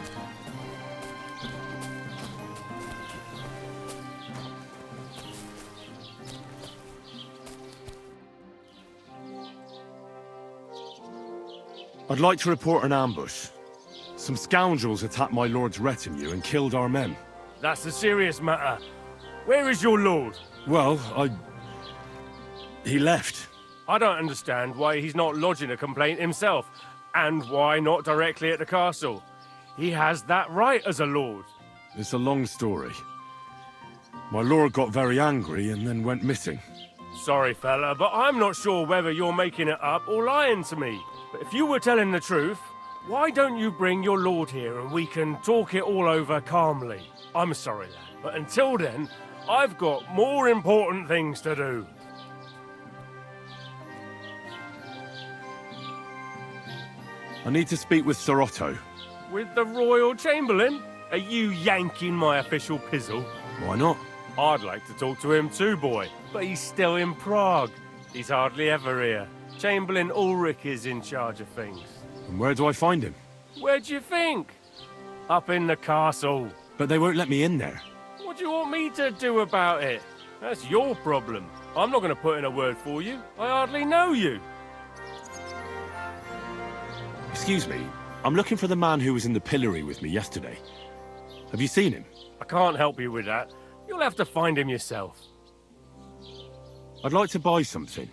I'd like to report an ambush. Some scoundrels attacked my lord's retinue and killed our men. That's a serious matter. Where is your lord? Well, he left. I don't understand why he's not lodging a complaint himself, and why not directly at the castle. He has that right as a lord. It's a long story. My lord got very angry and then went missing. Sorry, fella, but I'm not sure whether you're making it up or lying to me. But if you were telling the truth, why don't you bring your lord here and we can talk it all over calmly? I'm sorry, lad, but until then, I've got more important things to do. I need to speak with Sir Otto. With the Royal Chamberlain? Are you yanking my official pizzle? Why not? I'd like to talk to him too, boy, but he's still in Prague. He's hardly ever here. Chamberlain Ulrich is in charge of things. And where do I find him? Where do you think? Up in the castle. But they won't let me in there. What do you want me to do about it? That's your problem. I'm not going to put in a word for you. I hardly know you. Excuse me, I'm looking for the man who was in the pillory with me yesterday. Have you seen him? I can't help you with that. You'll have to find him yourself. I'd like to buy something.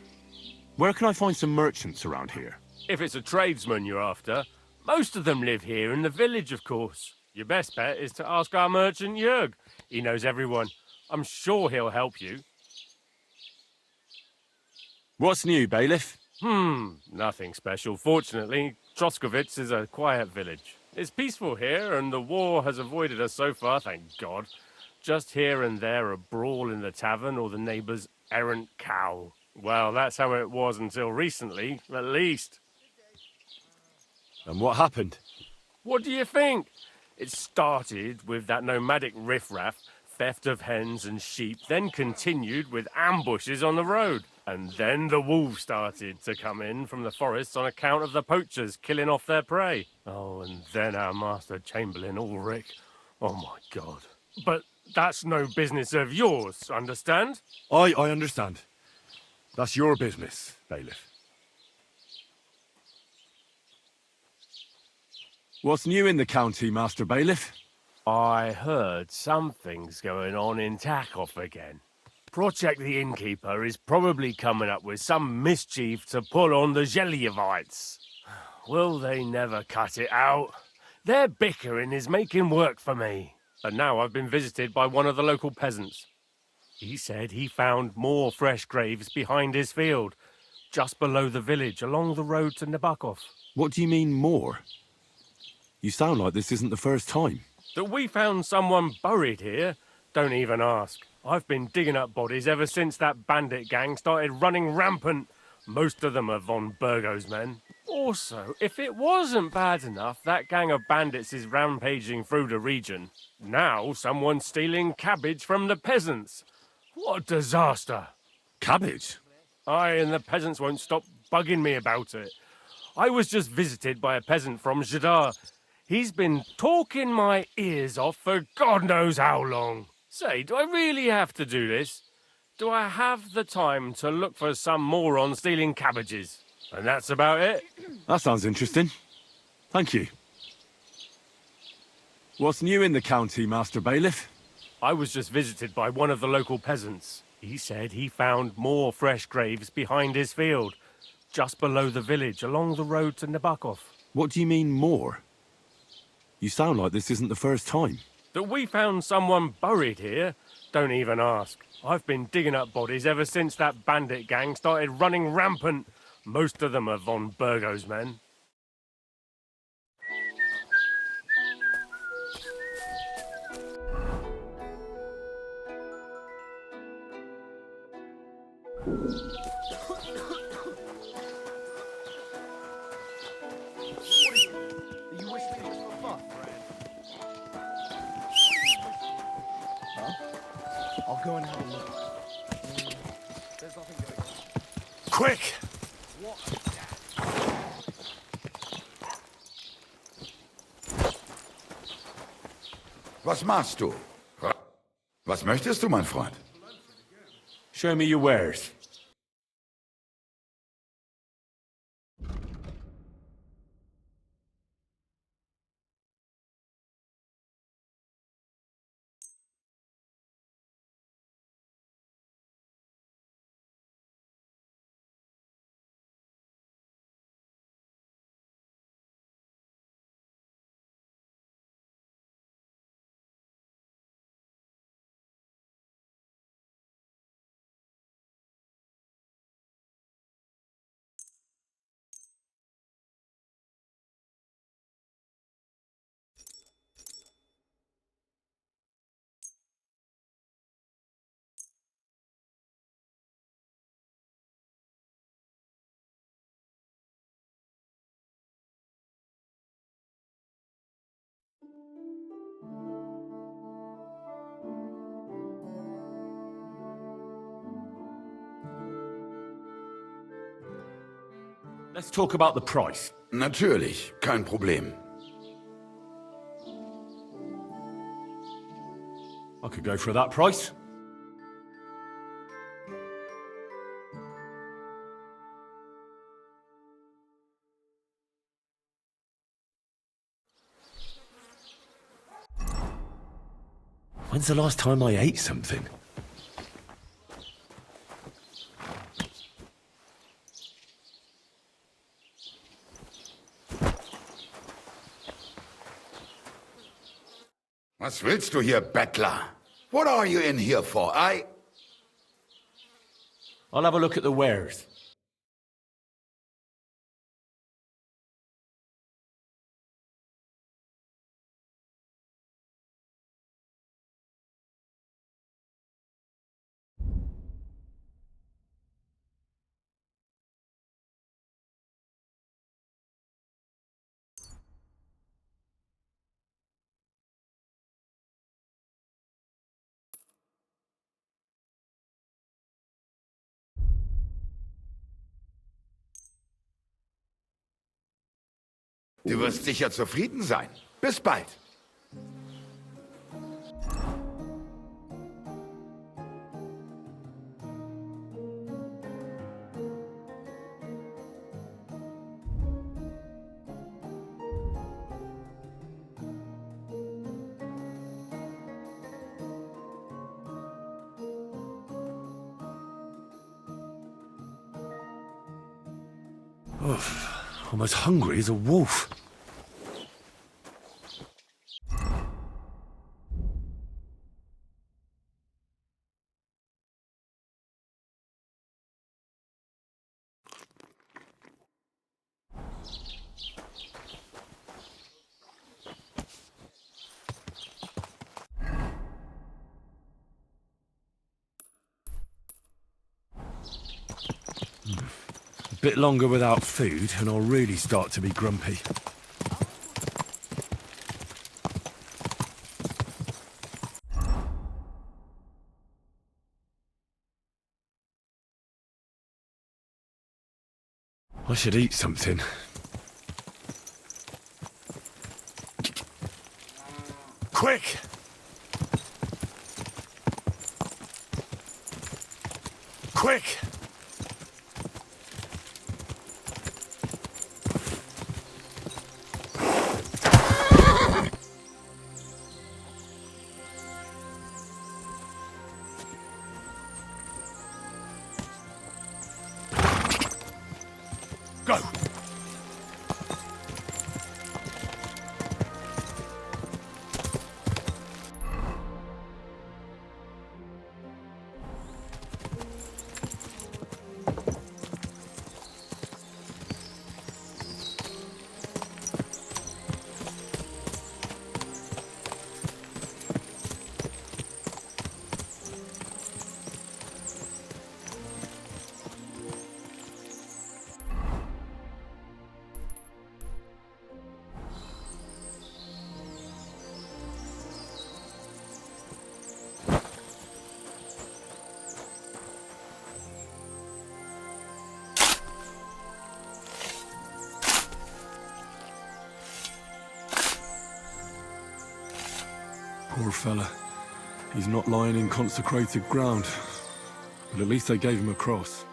Where can I find some merchants around here? If it's a tradesman you're after, most of them live here in the village, of course. Your best bet is to ask our merchant Jörg. He knows everyone. I'm sure he'll help you. What's new, bailiff? Nothing special. Fortunately, Troskowitz is a quiet village. It's peaceful here, and the war has avoided us so far, thank God. Just here and there a brawl in the tavern or the neighbour's errant cow. Well, that's how it was until recently, at least. And what happened? What do you think? It started with that nomadic riffraff, theft of hens and sheep, then continued with ambushes on the road. And then the wolves started to come in from the forests on account of the poachers killing off their prey. Oh, and then our master Chamberlain Ulrich. Oh, my God. But That's no business of yours, understand? I understand. That's your business, bailiff. What's new in the county, Master Bailiff? I heard something's going on in Takoff again. Project the Innkeeper is probably coming up with some mischief to pull on the Zelievites. Will they never cut it out? Their bickering is making work for me. And now I've been visited by one of the local peasants. He said he found more fresh graves behind his field, just below the village, along the road to Nabokov. What do you mean, more? You sound like this isn't the first time. That we found someone buried here? Don't even ask. I've been digging up bodies ever since that bandit gang started running rampant. Most of them are von Burgo's men. Also, if it wasn't bad enough, that gang of bandits is rampaging through the region. Now someone's stealing cabbage from the peasants. What a disaster. Cabbage? Aye, and the peasants won't stop bugging me about it. I was just visited by a peasant from Jadar. He's been talking my ears off for God knows how long. Say, do I really have to do this? Do I have the time to look for some moron stealing cabbages? And that's about it. That sounds interesting. Thank you. What's new in the county, Master Bailiff? I was just visited by one of the local peasants. He said he found more fresh graves behind his field, just below the village, along the road to Nabokov. What do you mean, more? You sound like this isn't the first time. That we found someone buried here? Don't even ask. I've been digging up bodies ever since that bandit gang started running rampant. Most of them are von Burgo's men. Are you whistling just for fun, Fred? Huh? I'll go and have a look. There's nothing going on. Quick! What? Was machst du? Was möchtest du, mein Freund? Show me your wares. Let's talk about the price. Natürlich, kein Problem. I could go for that price. When's the last time I ate something? Was willst du hier, Bettler? What are you in here for? I'll have a look at the wares. Du wirst sicher zufrieden sein. Bis bald. I'm as hungry as a wolf. A bit longer without food and I'll really start to be grumpy. I should eat something. Quick! Quick! Go! Poor fella. He's not lying in consecrated ground. But at least they gave him a cross.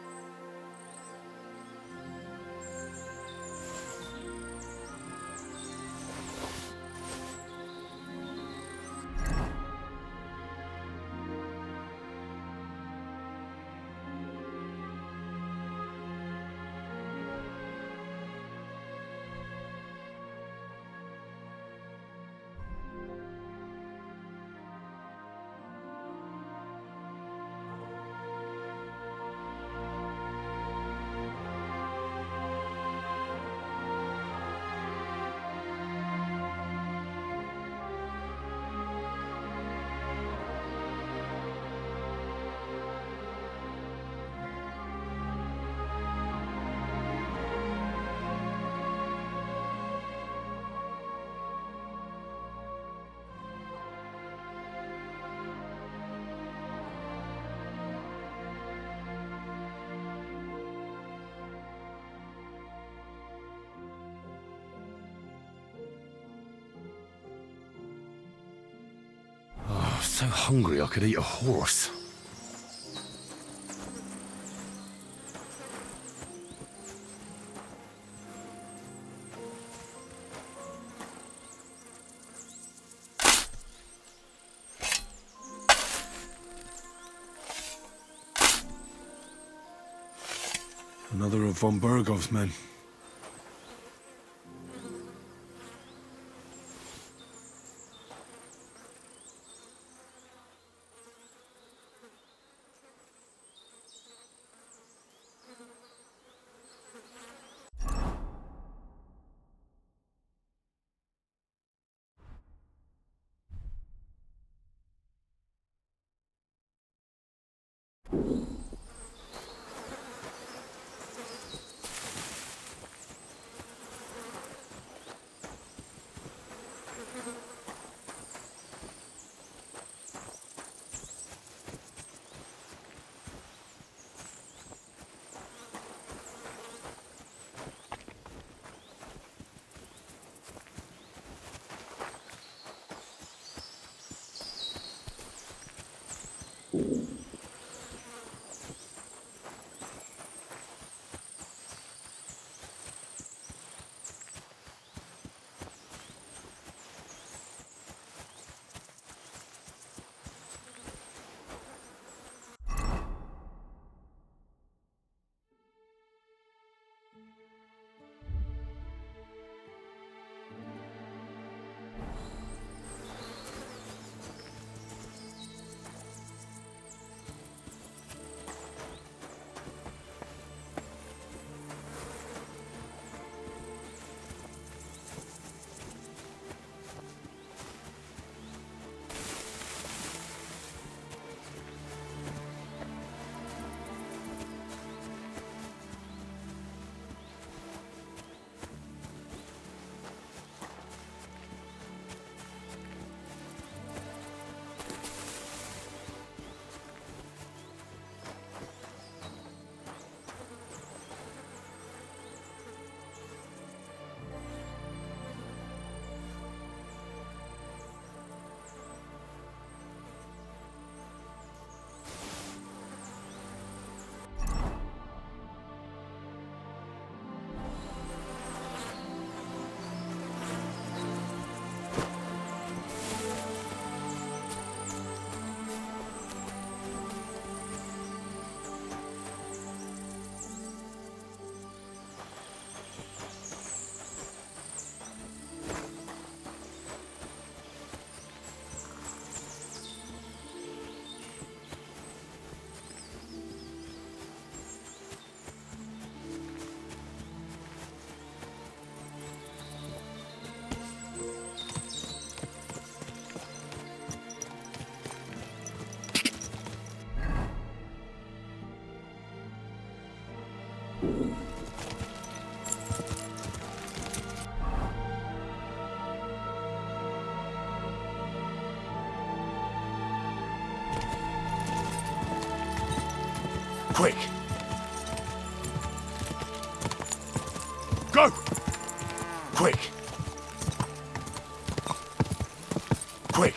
So hungry I could eat a horse. Another of von Bergov's men. Quick! Go! Quick! Quick!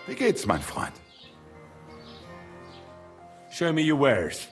Wie geht's, mein Freund? Show me your wares.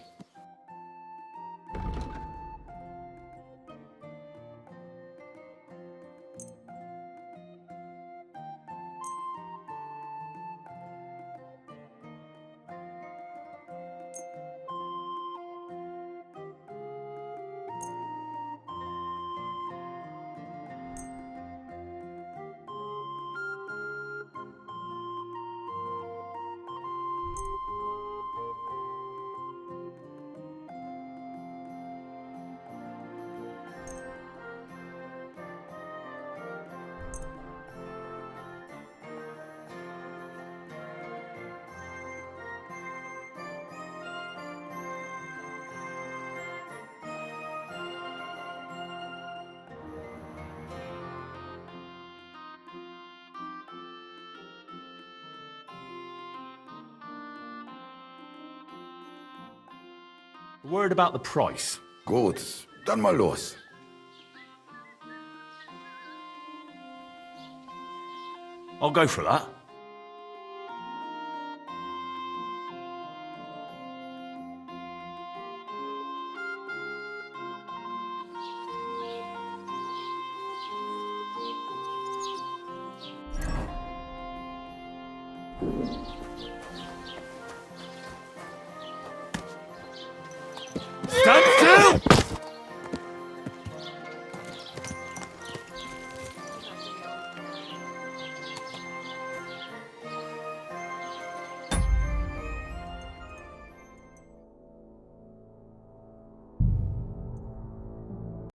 Word about the price. Gut, dann mal los. I'll go for that. Stand